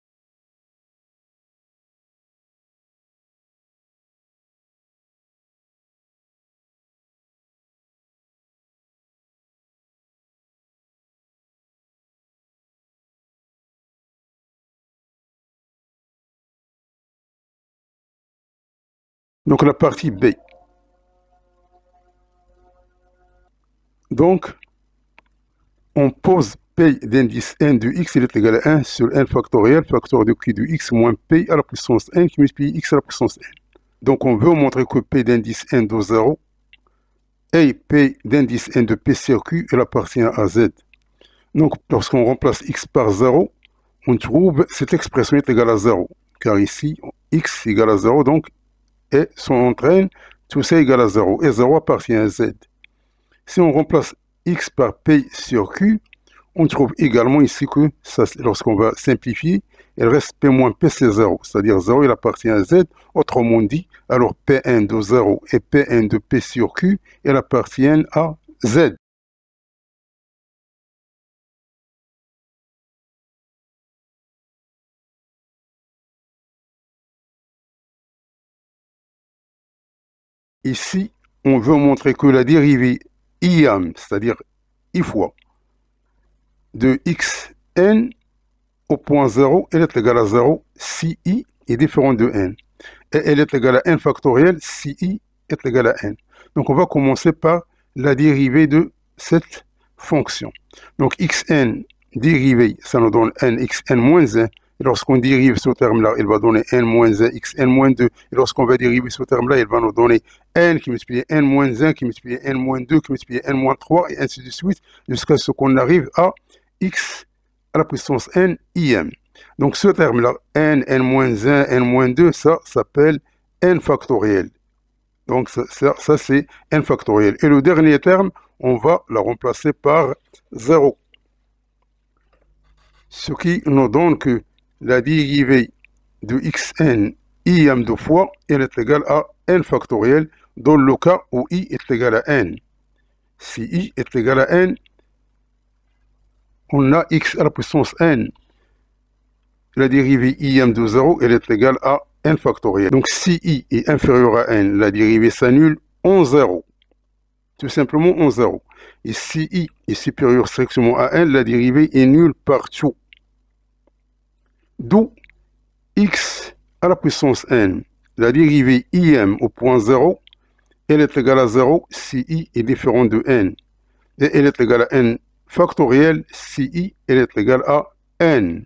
Donc la partie B. Donc, on pose P d'indice n de x, il est égal à 1 sur n factoriel, facteur de q de x moins P à la puissance n qui multiplie x à la puissance n. Donc on veut montrer que P d'indice n de 0 et P d'indice n de P sur q, elle appartient à Z. Donc lorsqu'on remplace x par 0, on trouve cette expression est égale à 0. Car ici, x égale à 0, donc, et son entraîne, tout ça égale à 0. Et 0 appartient à Z. Si on remplace x par P sur Q, on trouve également ici que, lorsqu'on va simplifier, il reste P moins P, c'est 0. C'est-à-dire 0, il appartient à Z. Autrement dit, alors Pn de 0 et Pn de P sur Q, elles appartiennent à Z. Ici, on veut montrer que la dérivée iam, c'est-à-dire i fois, de xn au point 0, elle est égale à 0 si i est différent de n. Et elle est égale à n factoriel si i est égal à n. Donc on va commencer par la dérivée de cette fonction. Donc xn dérivée, ça nous donne n xn moins 1. Et lorsqu'on dérive ce terme-là, il va donner n moins 1, xn moins 2. Et lorsqu'on va dériver ce terme-là, il va nous donner n qui multiplie n moins 1, qui multiplie n moins 2, qui multiplie n moins 3, et ainsi de suite, jusqu'à ce qu'on arrive à x à la puissance n im. Donc ce terme-là, n, n-1, n-2, ça s'appelle n factoriel. Donc ça c'est n factoriel. Et le dernier terme, on va la remplacer par 0. Ce qui nous donne que la dérivée de xn im deux fois, elle est égale à n factoriel dans le cas où i est égal à n. Si i est égal à n, on a x à la puissance n. La dérivée im de 0, elle est égale à n factoriel. Donc si i est inférieur à n, la dérivée s'annule en 0. Tout simplement en 0. Et si i est supérieur strictement à n, la dérivée est nulle partout. D'où x à la puissance n. La dérivée im au point 0, elle est égale à 0 si i est différent de n. Et elle est égale à n factoriel si i elle est égale à n.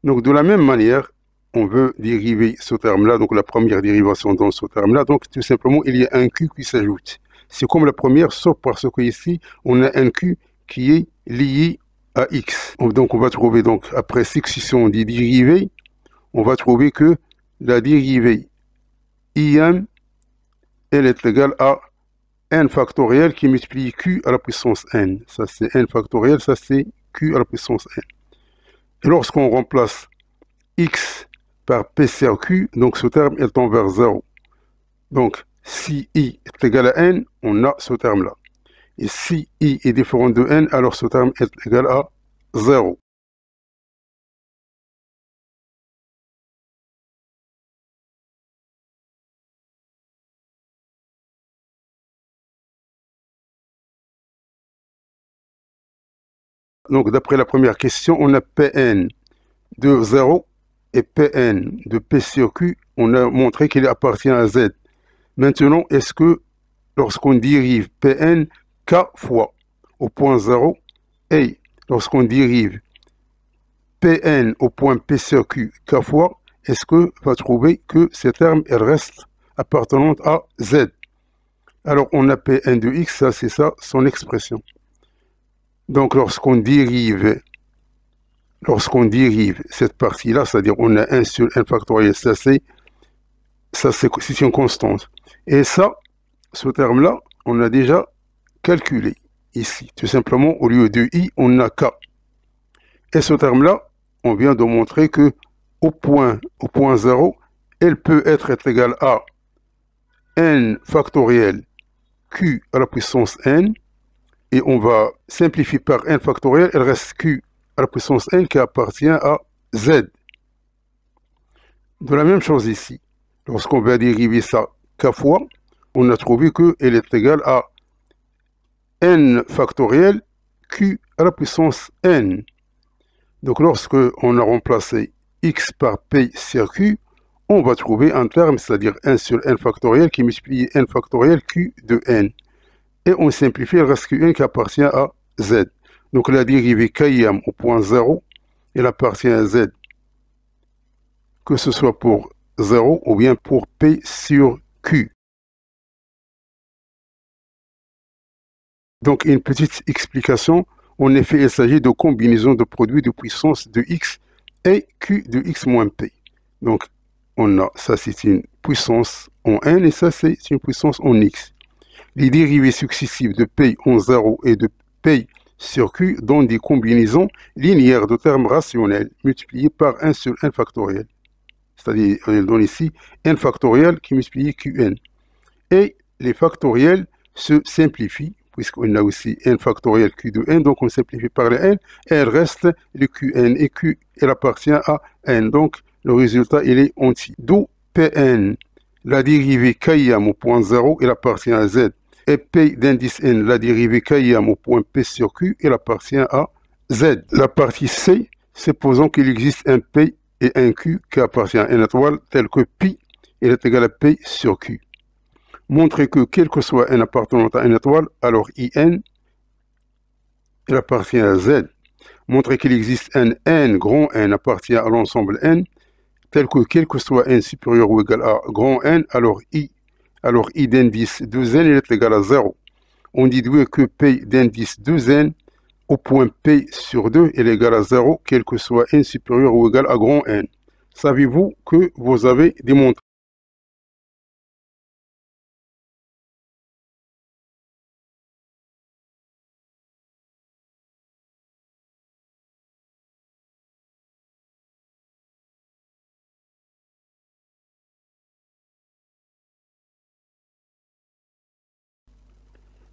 Donc de la même manière, on veut dériver ce terme-là, donc la première dérivation dans ce terme-là, donc tout simplement, il y a un Q qui s'ajoute. C'est comme la première, sauf parce qu'ici, on a un Q qui est lié à X. Donc, on va trouver, donc, après succession des dérivés, on va trouver que la dérivée IM, elle est égale à n factoriel qui multiplie Q à la puissance n. Ça, c'est n factoriel, ça, c'est Q à la puissance n. Et lorsqu'on remplace X par P sur Q, donc ce terme est tend vers 0. Donc, si I est égal à N, on a ce terme-là. Et si I est différent de N, alors ce terme est égal à 0. Donc, d'après la première question, on a Pn de 0 et Pn de P sur Q, on a montré qu'il appartient à Z. Maintenant, est-ce que lorsqu'on dérive Pn K fois au point 0 et lorsqu'on dérive Pn au point P sur Q K fois, est-ce que va trouver que ces termes restent appartenant à Z? Alors, on a Pn de X, ça c'est ça, son expression. Donc, lorsqu'on dérive cette partie-là, c'est-à-dire on a 1 sur n factoriel, ça c'est une constante. Et ça, ce terme-là, on a déjà calculé ici. Tout simplement, au lieu de I, on a K. Et ce terme-là, on vient de montrer que au point 0, elle peut être égale à n factoriel Q à la puissance n. Et on va simplifier par n factoriel, elle reste Q à la puissance n qui appartient à Z. De la même chose ici, lorsqu'on va dériver ça K fois, on a trouvé qu'elle est égale à n factoriel Q à la puissance n. Donc lorsque on a remplacé X par P sur Q, on va trouver un terme, c'est-à-dire 1 sur n factoriel qui multiplie n factoriel Q de n. Et on simplifie, il reste Qn qui appartient à Z. Donc la dérivée Km au point 0, elle appartient à Z, que ce soit pour 0 ou bien pour P sur Q. Donc une petite explication, en effet il s'agit de combinaison de produits de puissance de X et Q de X moins P. Donc on a, ça c'est une puissance en N et ça c'est une puissance en X. Les dérivées successives de P en 0 et de P sur Q donnent des combinaisons linéaires de termes rationnels multipliés par 1 sur n factoriel. C'est-à-dire, on donne ici n factoriel qui multiplie Qn. Et les factoriels se simplifient, puisqu'on a aussi n factoriel Q de n, donc on simplifie par le n, et il reste le Qn, et Q, elle appartient à n. Donc, le résultat, il est entier. D'où Pn, la dérivée Km au point 0, elle appartient à Z. Et P d'indice n, la dérivée Km au point P sur Q, elle appartient à Z. La partie C, supposons qu'il existe un P et un Q qui appartient à n étoile, tel que pi, il est égal à P sur Q. Montrez que quel que soit n appartenant à n étoile, alors In, il appartient à Z. Montrez qu'il existe un n, grand N, appartient à l'ensemble n, tel que quel que soit n supérieur ou égal à grand N, alors I d'indice 2n il est égal à 0. On déduit que P d'indice 2n au point P sur 2 est égal à 0, quel que soit n supérieur ou égal à grand N. Savez-vous que vous avez démontré?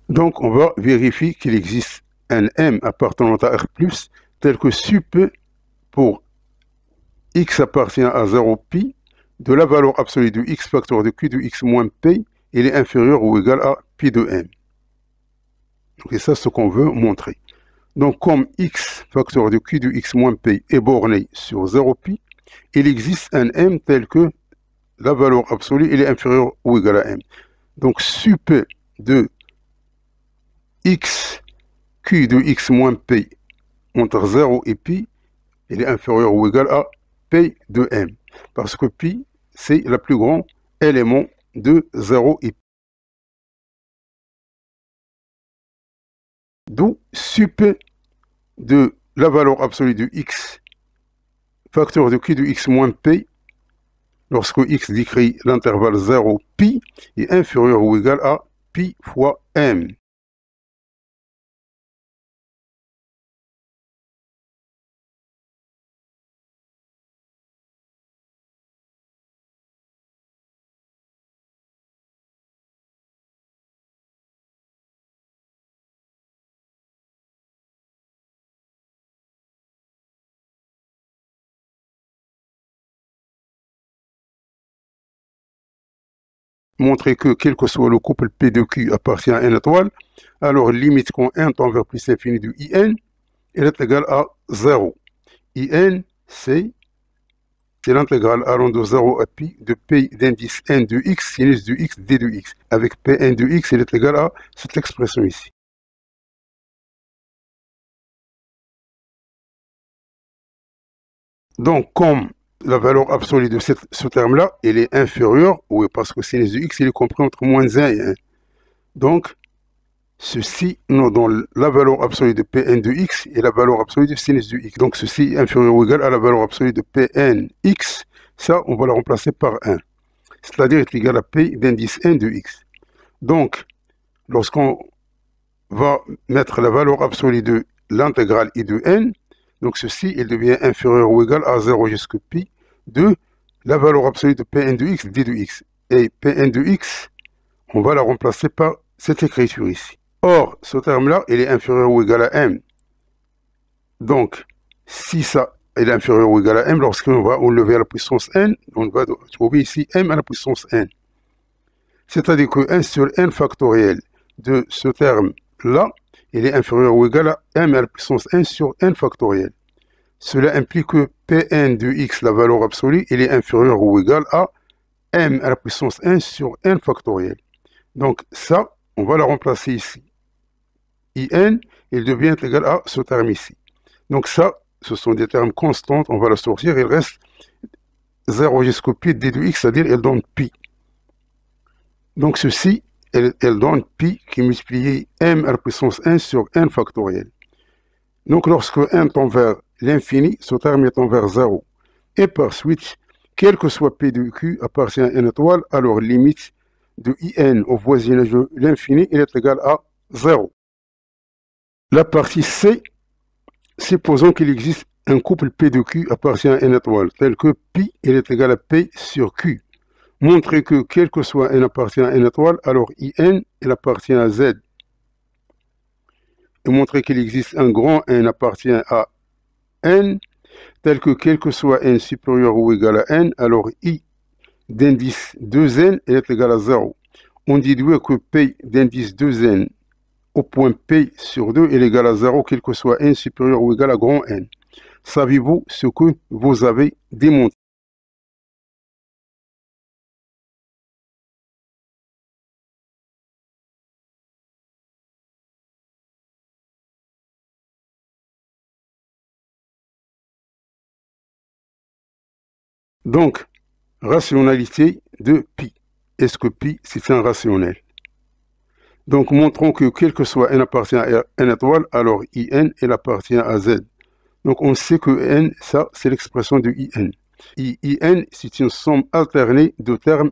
Donc, on va vérifier qu'il existe un M appartenant à R+, tel que sup pour x appartient à 0 pi, de la valeur absolue de x facteur de q de x moins p, il est inférieur ou égal à pi de m. Donc, c'est ça ce qu'on veut montrer. Donc, comme x facteur de q de x moins p est borné sur 0 pi, il existe un m tel que la valeur absolue il est inférieure ou égal à m. Donc, sup de x q de x moins p entre 0 et pi, il est inférieur ou égal à p de m. parce que pi, c'est le plus grand élément de 0 et pi. D'où sup de la valeur absolue de x, facteur de q de x moins p, lorsque x décrit l'intervalle 0, pi, est inférieur ou égal à pi fois m. Montrer que quel que soit le couple P de Q appartient à n étoile, alors limite quand n tend vers plus l'infini de In, elle est égale à 0. In, c'est l'intégrale allant de 0 à pi de P d'indice n de x, sinus de x, d de x. Avec Pn de x, elle est égale à cette expression ici. Donc, comme la valeur absolue de ce terme-là, elle est inférieure, oui, parce que sinus de x, il est compris entre moins 1 et 1. Donc, ceci nous donne la valeur absolue de Pn de x et la valeur absolue de sinus de x. Donc, ceci est inférieur ou égal à la valeur absolue de Pn x. Ça, on va la remplacer par 1. C'est-à-dire est égal à P d'indice n de x. Donc, lorsqu'on va mettre la valeur absolue de l'intégrale I de n, donc ceci, il devient inférieur ou égal à 0 jusqu'à pi de la valeur absolue de Pn de x, d de x. Et Pn de x, on va la remplacer par cette écriture ici. Or, ce terme-là, il est inférieur ou égal à m. Donc, si ça est inférieur ou égal à m, lorsqu'on va enlever à la puissance n, on va trouver ici m à la puissance n. C'est-à-dire que 1 sur n factoriel de ce terme-là, il est inférieur ou égal à m à la puissance n sur n factoriel. Cela implique que Pn de x, la valeur absolue, il est inférieur ou égal à m à la puissance n sur n factoriel. Donc ça, on va la remplacer ici. In, il devient égal à ce terme ici. Donc ça, ce sont des termes constants, on va la sortir, il reste 0 jusqu'au pi d de x, c'est-à-dire elle donne pi. Donc ceci, elle donne pi qui multiplie m à la puissance 1 sur n factoriel. Donc lorsque n tend vers l'infini, ce terme est vers 0. Et par suite, quel que soit P de Q appartient à n étoile, alors limite de In au voisinage de l'infini, il est égal à 0. La partie C, supposons qu'il existe un couple P de Q appartient à n étoile, tel que pi, il est égal à P sur Q. Montrer que quel que soit n appartient à n étoile, alors In, il appartient à Z. Et montrer qu'il existe un grand n appartient à n, tel que quel que soit n supérieur ou égal à n, alors I d'indice 2n est égal à 0. On déduit que P d'indice 2n au point P sur 2 est égal à 0, quel que soit n supérieur ou égal à grand n. Savez-vous ce que vous avez démontré? Donc, rationalité de pi. Est-ce que pi, c'est un rationnel? Donc, montrons que quel que soit n appartient à n étoile, alors In, elle appartient à Z. Donc, on sait que n, ça, c'est l'expression de In. In, c'est une somme alternée de termes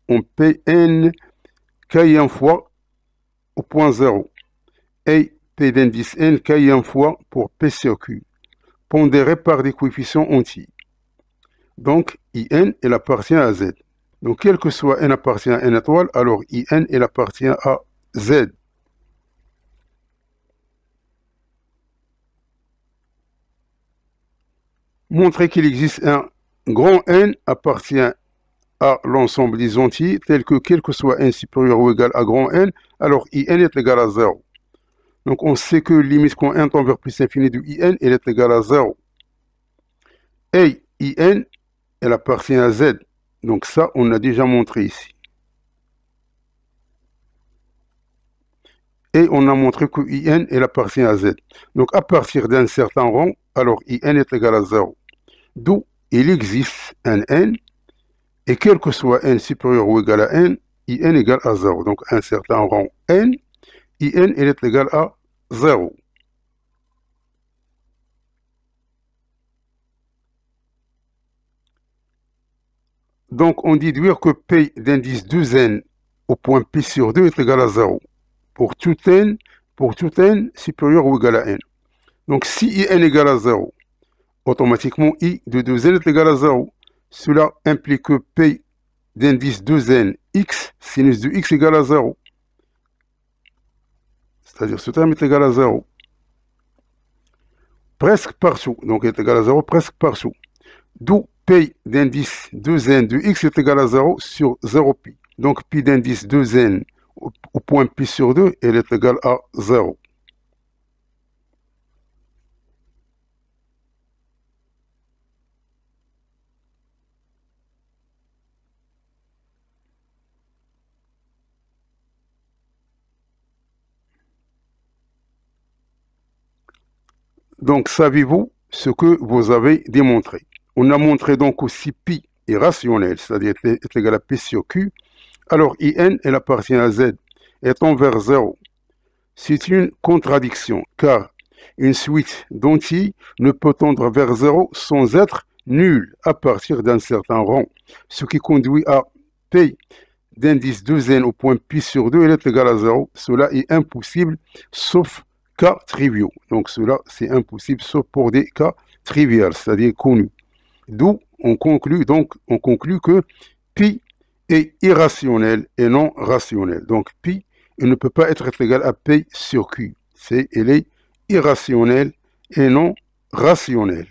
en Pn kn fois au point 0. Et P d'indice n kn fois pour P sur Q, pondéré par des coefficients entiers. Donc, In, elle appartient à Z. Donc, quel que soit n appartient à n étoile, alors In, elle appartient à Z. Montrer qu'il existe un grand N appartient à l'ensemble des entiers, tel que quel que soit n supérieur ou égal à grand N, alors In est égal à 0. Donc, on sait que limite quand n tend vers plus l'infini de In, elle est égale à 0. Et In, elle appartient à Z. Donc ça, on a déjà montré ici. Et on a montré que In, elle appartient à Z. Donc à partir d'un certain rang, alors In est égal à 0. D'où il existe un n, et quel que soit n supérieur ou égal à n, in égale à 0. Donc un certain rang n, in il est égal à 0. Donc on dit dire que P d'indice 2n au point P sur 2 est égal à 0 pour tout n supérieur ou égal à n. Donc si in égale à 0, automatiquement I de 2n est égal à 0. Cela implique que P d'indice 2n x, sinus de x égale à 0. C'est-à-dire ce terme est égal à 0. Presque partout. Donc il est égal à 0 presque partout. D'où P d'indice 2n de x est égal à 0 sur 0 pi. Donc pi d'indice 2n au point pi sur 2, elle est égale à 0. Donc savez-vous ce que vous avez démontré? On a montré donc aussi pi est rationnel, c'est-à-dire est égal à pi sur q. Alors in, elle appartient à z, étant vers 0. C'est une contradiction, car une suite d'entiers ne peut tendre vers 0 sans être nulle à partir d'un certain rang, ce qui conduit à P d'indice 2n au point pi sur 2, elle est égale à 0. Cela est impossible, sauf cas triviaux. Donc cela, c'est impossible, sauf pour des cas triviaux, c'est-à-dire connus. D'où on conclut que pi est irrationnel et non rationnel. Donc pi, il ne peut pas être égal à p sur q. Elle est irrationnelle et non rationnelle.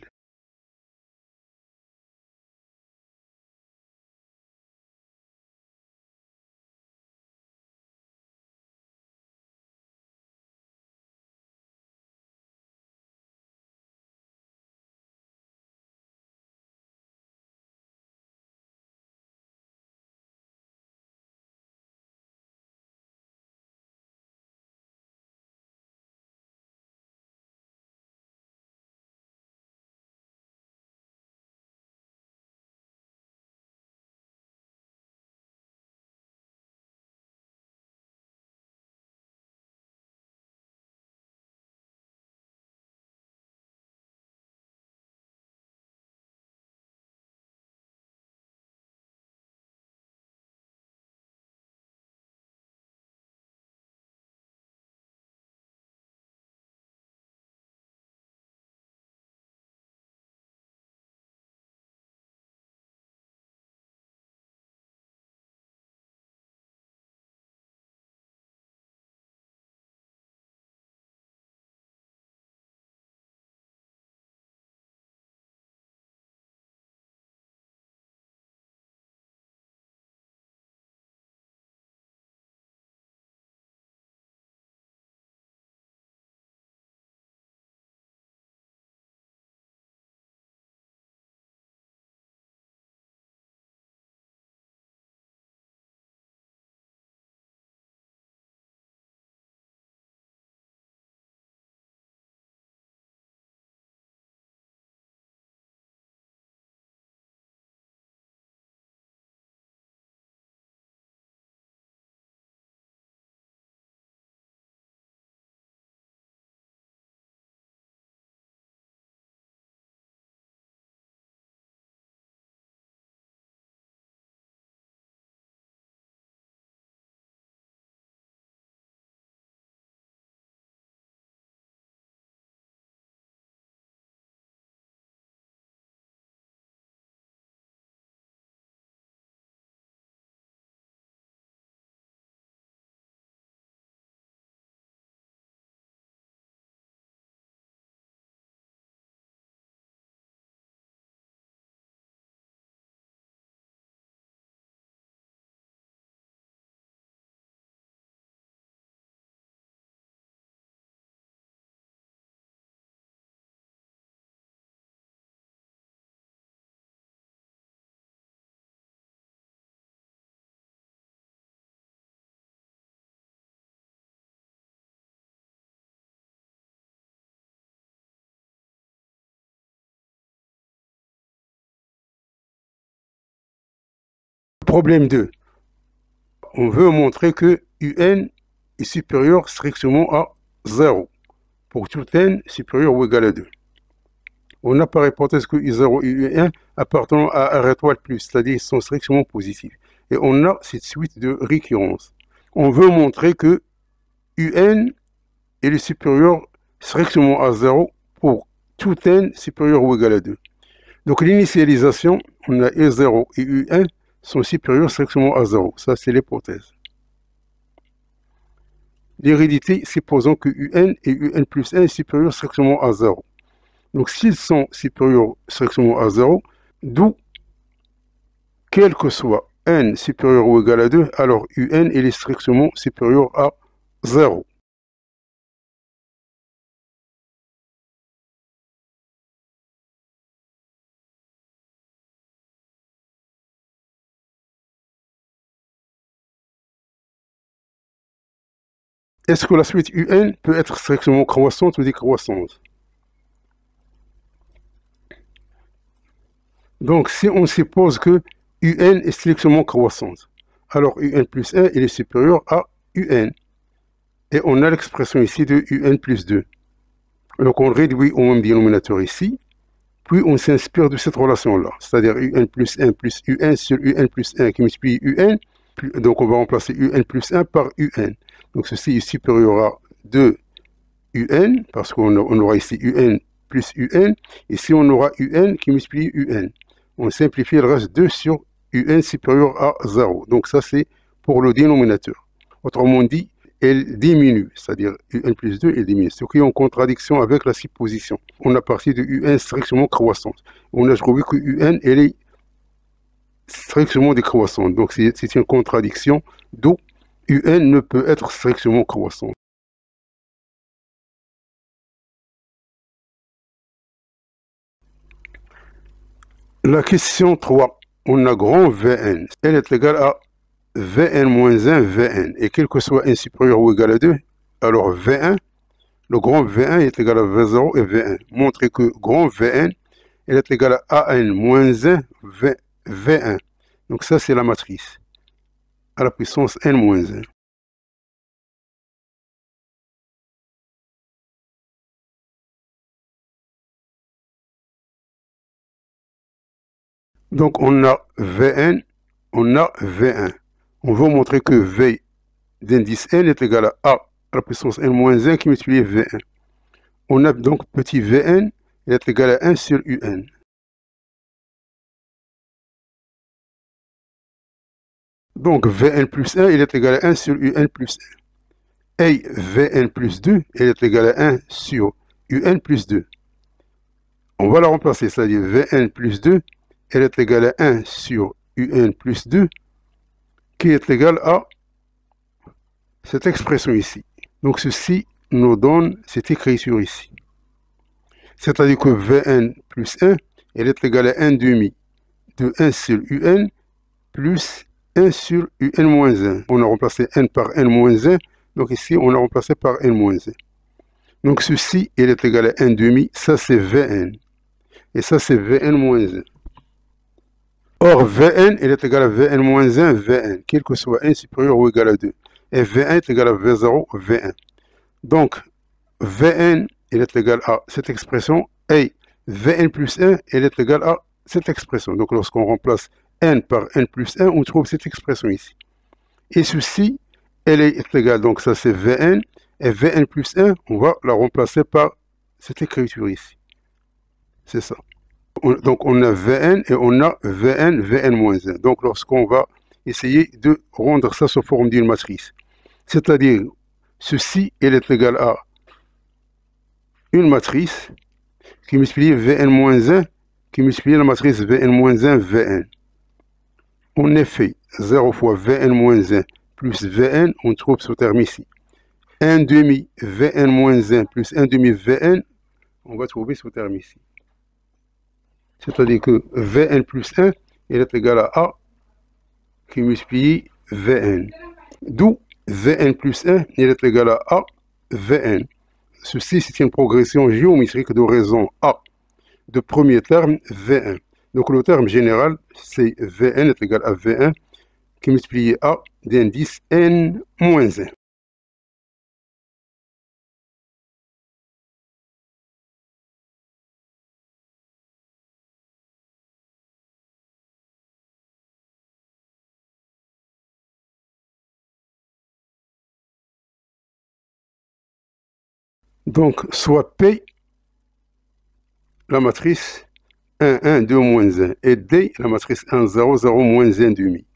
Problème 2. On veut montrer que UN est supérieur strictement à 0 pour tout n supérieur ou égal à 2. On a par hypothèse que U0 et U1 appartenant à R étoile plus, c'est-à-dire sont strictement positifs. Et on a cette suite de récurrence. On veut montrer que UN est le supérieur strictement à 0 pour tout n supérieur ou égal à 2. Donc l'initialisation, on a U0 et U1 sont supérieurs strictement à 0. Ça, c'est l'hypothèse. L'hérédité, supposons que UN et UN plus 1 est supérieur strictement à 0. Donc s'ils sont supérieurs strictement à 0, d'où, quel que soit n supérieur ou égal à 2, alors UN est strictement supérieur à 0. Est-ce que la suite UN peut être strictement croissante ou décroissante? Donc, si on suppose que UN est strictement croissante, alors UN plus 1 il est supérieur à UN. Et on a l'expression ici de UN plus 2. Donc, on réduit au même dénominateur ici, puis on s'inspire de cette relation-là, c'est-à-dire UN plus 1 plus UN sur UN plus 1 qui multiplie UN. Donc, on va remplacer UN plus 1 par UN. Donc, ceci est supérieur à 2 UN, parce qu'on aura ici UN plus UN. Ici, on aura UN qui multiplie UN. On simplifie, il reste 2 sur UN supérieur à 0. Donc, ça, c'est pour le dénominateur. Autrement dit, elle diminue, c'est-à-dire UN plus 2, elle diminue, ce qui est en contradiction avec la supposition. On a parti de UN strictement croissante. On a trouvé que UN, elle est strictement décroissante. Donc, c'est une contradiction, d'où UN ne peut être strictement croissante. La question 3. On a grand Vn. Elle est égale à Vn moins 1 Vn. Et quel que soit n supérieur ou égal à 2, alors V1, le grand V1 est égal à V0 et V1. Montrez que grand Vn elle est égal à An moins 1 V1. Donc ça, c'est la matrice à la puissance n moins 1. Donc on a Vn, on a V1. On veut montrer que V d'indice n est égal à A à la puissance n moins 1 qui multiplie V1. On a donc petit Vn, il est égal à 1 sur Un. Donc Vn plus 1, il est égal à 1 sur Un plus 1. Et Vn plus 2, il est égal à 1 sur Un plus 2. On va la remplacer, c'est-à-dire Vn plus 2, elle est égale à 1 sur Un plus 2, qui est égal à cette expression ici. Donc ceci nous donne cette écriture ici. C'est-à-dire que Vn plus 1, elle est égale à 1 demi de 1 sur Un plus 1 sur Un moins 1. On a remplacé n par n moins 1, donc ici on a remplacé par n moins 1. Donc ceci, elle est égal à 1 demi, ça c'est Vn. Et ça c'est Vn moins 1. Or, Vn, il est égal à Vn moins 1, Vn, quel que soit n supérieur ou égal à 2. Et Vn est égal à V0, Vn. Donc, Vn, il est égal à cette expression, et Vn plus 1, il est égal à cette expression. Donc, lorsqu'on remplace n par n plus 1, on trouve cette expression ici. Et ceci, elle est égale, donc ça c'est Vn, et Vn plus 1, on va la remplacer par cette écriture ici. C'est ça. Donc on a Vn et on a Vn, Vn moins 1. Donc lorsqu'on va essayer de rendre ça sous forme d'une matrice, c'est-à-dire ceci, elle est égal à une matrice qui multiplie Vn moins 1, qui multiplie la matrice Vn moins 1, Vn. En effet, 0 fois Vn moins 1 plus Vn, on trouve ce terme ici. 1 demi Vn moins 1 plus 1 demi Vn, on va trouver ce terme ici. C'est-à-dire que Vn plus 1, il est égal à A qui multiplie Vn. D'où Vn plus 1, il est égal à A Vn. Ceci, c'est une progression géométrique de raison A de premier terme V1. Donc le terme général, c'est Vn est égal à V1 qui multiplie A d'indice n moins 1. Donc, soit P, la matrice 1, 1, 2, moins 1, et D, la matrice 1, 0, 0, moins 1 demi.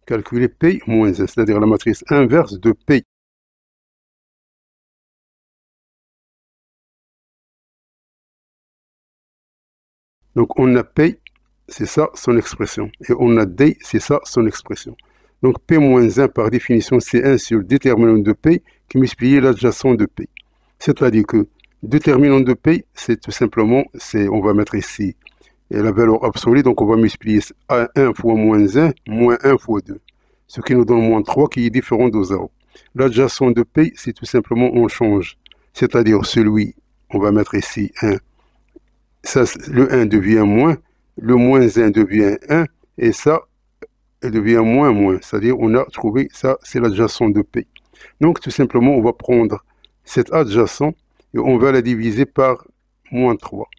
Calculer P moins 1, c'est-à-dire la matrice inverse de P. Donc, on a P, c'est ça son expression. Et on a D, c'est ça son expression. Donc, P moins 1, par définition, c'est 1 sur le déterminant de P qui multiplie l'adjacent de P. C'est-à-dire que déterminant de P, c'est tout simplement, on va mettre ici la valeur absolue, donc on va multiplier 1 fois moins 1 fois 2. Ce qui nous donne moins 3 qui est différent de 0. L'adjacent de P, c'est tout simplement on change. C'est-à-dire celui, on va mettre ici 1. Ça, le 1 devient moins, le moins 1 devient 1, et ça, elle devient moins moins. C'est-à-dire on a trouvé ça, c'est l'adjacent de P. Donc tout simplement, on va prendre cet adjacent et on va la diviser par moins 3.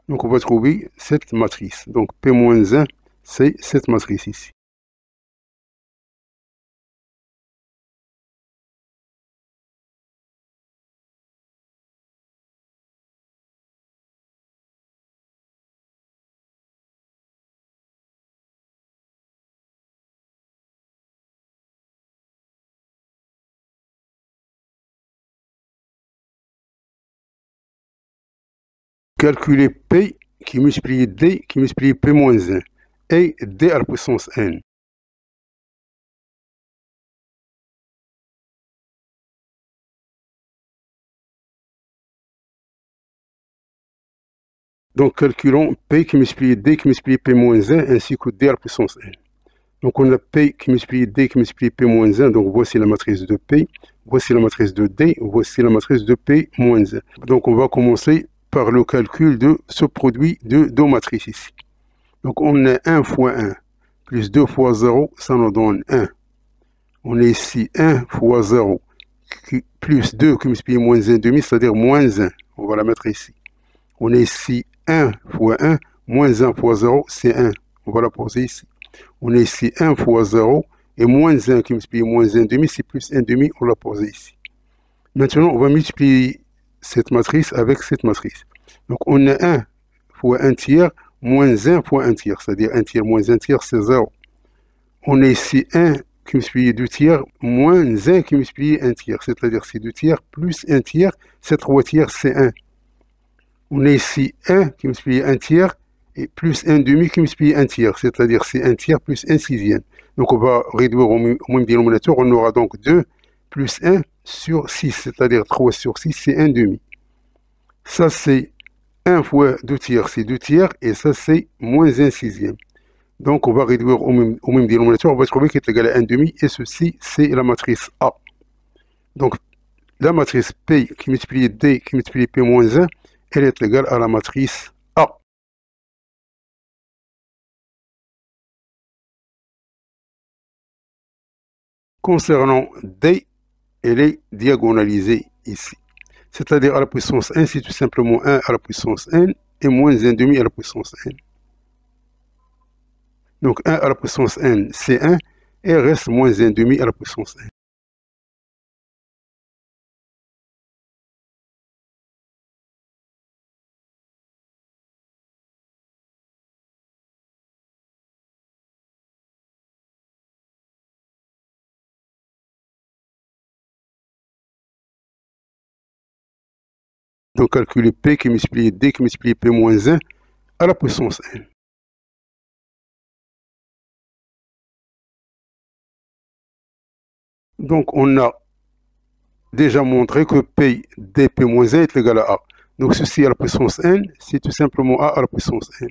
Donc on va trouver cette matrice. Donc P-1, c'est cette matrice ici. Calculer P qui multiplie D qui multiplie P-1 et D à la puissance n. Donc calculons P qui multiplie D qui multiplie P-1 ainsi que D à la puissance n. Donc on a P qui multiplie D qui multiplie P-1, donc voici la matrice de P, voici la matrice de D, voici la matrice de P-1. Donc on va commencer par le calcul de ce produit de deux matrices ici. Donc on a 1 fois 1 plus 2 fois 0, ça nous donne 1. On a ici 1 fois 0 plus 2 qui multiplie moins 1 demi, c'est-à-dire moins 1. On va la mettre ici. On a ici 1 fois 1, moins 1 fois 0, c'est 1. On va la poser ici. On a ici 1 fois 0, et moins 1 qui multiplie moins 1 demi, c'est plus 1 demi, on l'a posé ici. Maintenant, on va multiplier cette matrice avec cette matrice. Donc, on a 1 fois 1 tiers, moins 1 fois 1 tiers, c'est-à-dire 1 tiers moins 1 tiers, c'est 0. On a ici 1 qui multiplie 2 tiers, moins 1 qui multiplie 1 tiers, c'est-à-dire c'est 2 tiers plus 1 tiers, c'est 3 tiers, c'est 1. On a ici 1 qui multiplie 1 tiers, et plus 1 demi qui multiplie 1 tiers, c'est-à-dire c'est 1 tiers plus 1 sixième. Donc on va réduire au même dénominateur, on aura donc 2 plus 1 sur 6, c'est-à-dire 3 sur 6, c'est 1 demi. Ça c'est 1 fois 2 tiers, c'est 2 tiers, et ça c'est moins 1 sixième. Donc on va réduire au même dénominateur, on va trouver qu'il est égal à 1 demi, et ceci c'est la matrice A. Donc la matrice P qui multiplie D qui multiplie P moins 1, elle est égale à la matrice A. Concernant D, elle est diagonalisée ici. C'est-à-dire à la puissance n, c'est tout simplement 1 à la puissance n et moins 1 demi à la puissance n. Donc 1 à la puissance n, c'est 1, et reste moins 1 demi à la puissance n. Donc calculer P qui multiplie D qui multiplie P moins 1 à la puissance n. Donc on a déjà montré que P dP moins 1 est égal à A. Donc ceci à la puissance n, c'est tout simplement A à la puissance n.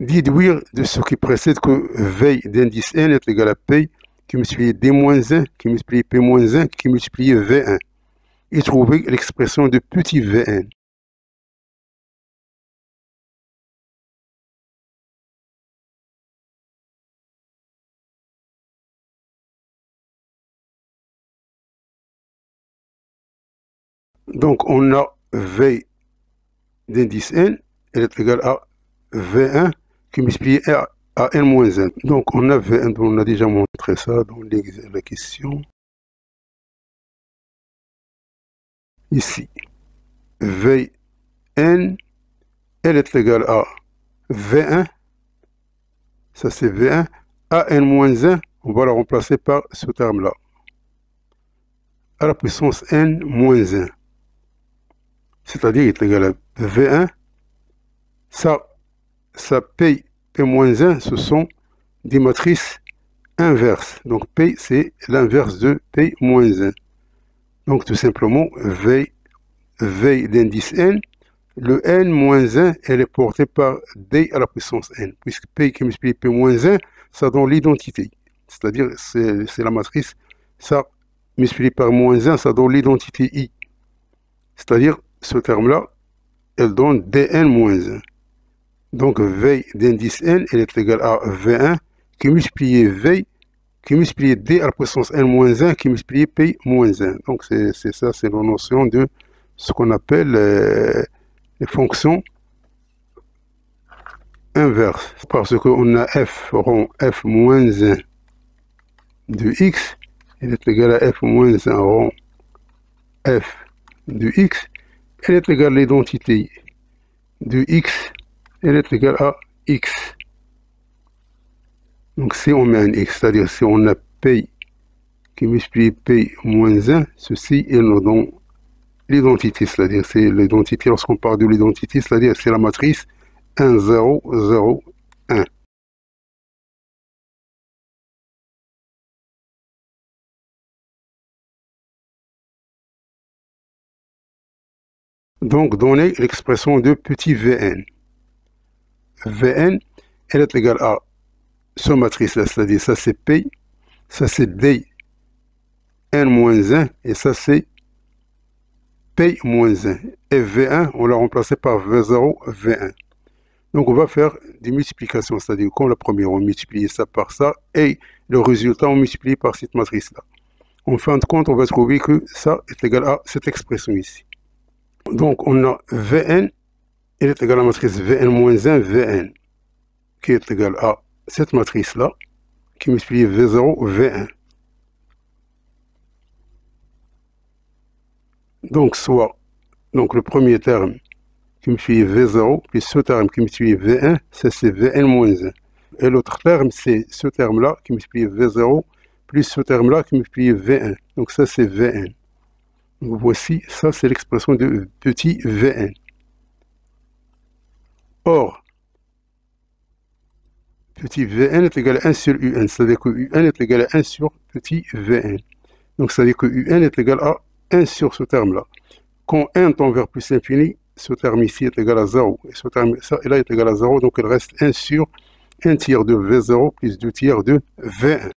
Déduire de ce qui précède que V d'indice n est égal à P qui multiplie D-1, qui multiplie P-1, qui multiplie V1. Et trouver l'expression de petit Vn. Donc on a V d'indice n, elle est égale à V1 qui multiplie à n-1. Donc on a V1, on a déjà montré ça dans la question. Ici, Vn, elle est égale à V1, ça c'est V1, à n-1, on va la remplacer par ce terme-là, à la puissance n-1. C'est-à-dire il est égal à V1, ça P, P-1, ce sont des matrices inverses. Donc P, c'est l'inverse de P-1. Donc tout simplement, V d'indice n, le n-1, elle est portée par D à la puissance n, puisque P qui multiplie P-1, ça donne l'identité. C'est-à-dire, c'est la matrice, ça multiplié par -1, ça donne l'identité I. C'est-à-dire, ce terme-là, elle donne Dn-1. Donc V d'indice n, elle est égale à V1 qui multiplie V, qui multiplie D à la puissance n-1, qui multiplie P-1. Donc c'est ça, c'est la notion de ce qu'on appelle les fonctions inverses. Parce qu'on a f rond f moins 1 de x, elle est égale à f moins 1 rond f de x, elle est égale à l'identité de x, elle est égale à x. Donc si on met un x, c'est-à-dire si on a P qui multiplie P moins 1, ceci est dans l'identité, c'est-à-dire c'est l'identité, lorsqu'on parle de l'identité, c'est-à-dire c'est la matrice 1, 0, 0, 1. Donc donner l'expression de petit Vn. Vn, elle est égale à ce matrice-là, c'est-à-dire ça c'est P, ça c'est D, n-1, et ça c'est P-1. Et V1, on l'a remplacé par V0, V1. Donc on va faire des multiplications, c'est-à-dire comme la première, on multiplie ça par ça, et le résultat, on multiplie par cette matrice-là. En fin de compte, on va trouver que ça est égal à cette expression ici. Donc on a Vn, elle est égale à la matrice Vn-1, Vn, qui est égale à cette matrice-là, qui multiplie V0, V1. Donc soit, donc le premier terme qui multiplie V0, plus ce terme qui multiplie V1, ça c'est Vn-1. Et l'autre terme, c'est ce terme-là qui multiplie V0, plus ce terme-là qui multiplie V1. Donc ça c'est Vn. Donc voici, ça c'est l'expression de petit Vn. Or, petit Vn est égal à 1 sur Un, c'est-à-dire que Un est égal à 1 sur petit Vn. Donc ça veut dire que Un est égal à 1 sur ce terme-là. Quand 1 tend vers plus l'infini, ce terme ici est égal à 0. Et ce terme là est égal à 0, donc il reste 1 sur 1 tiers de V0 plus 2 tiers de V1.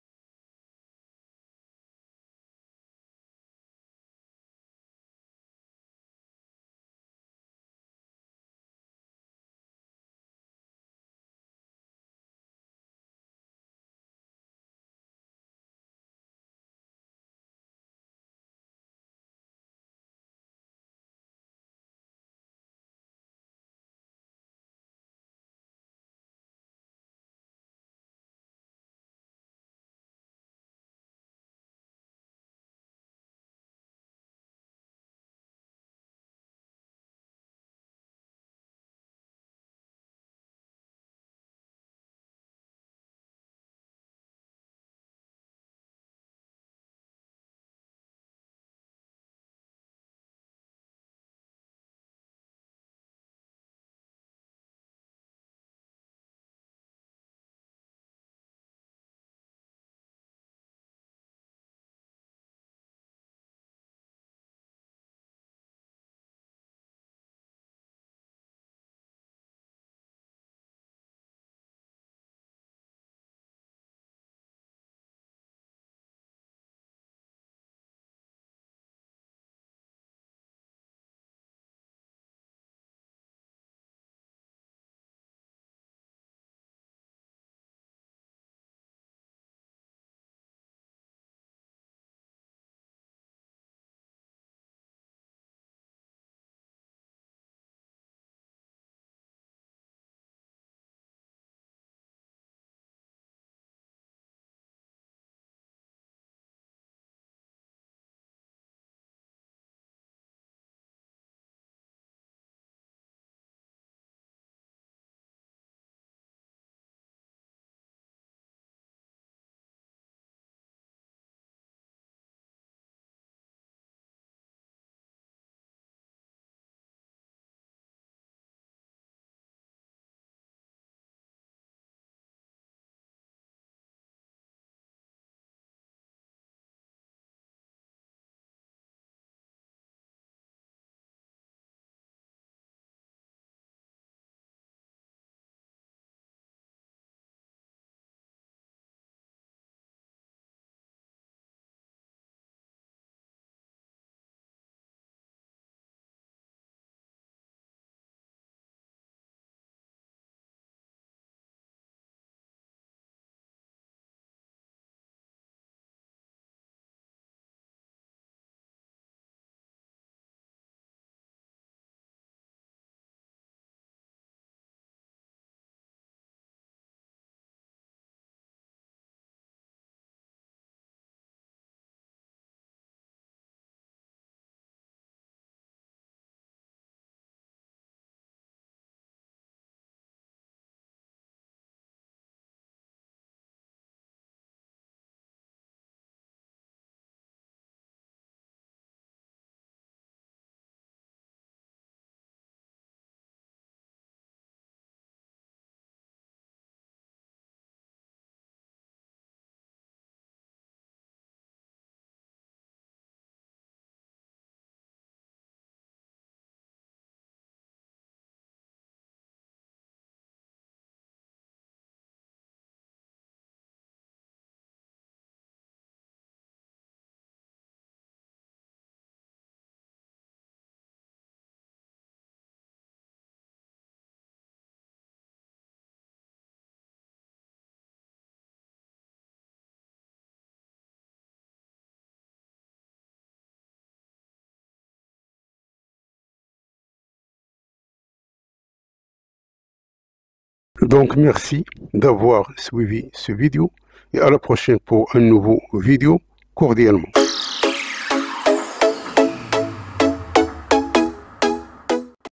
Donc merci d'avoir suivi ce vidéo et à la prochaine pour un nouveau vidéo cordialement.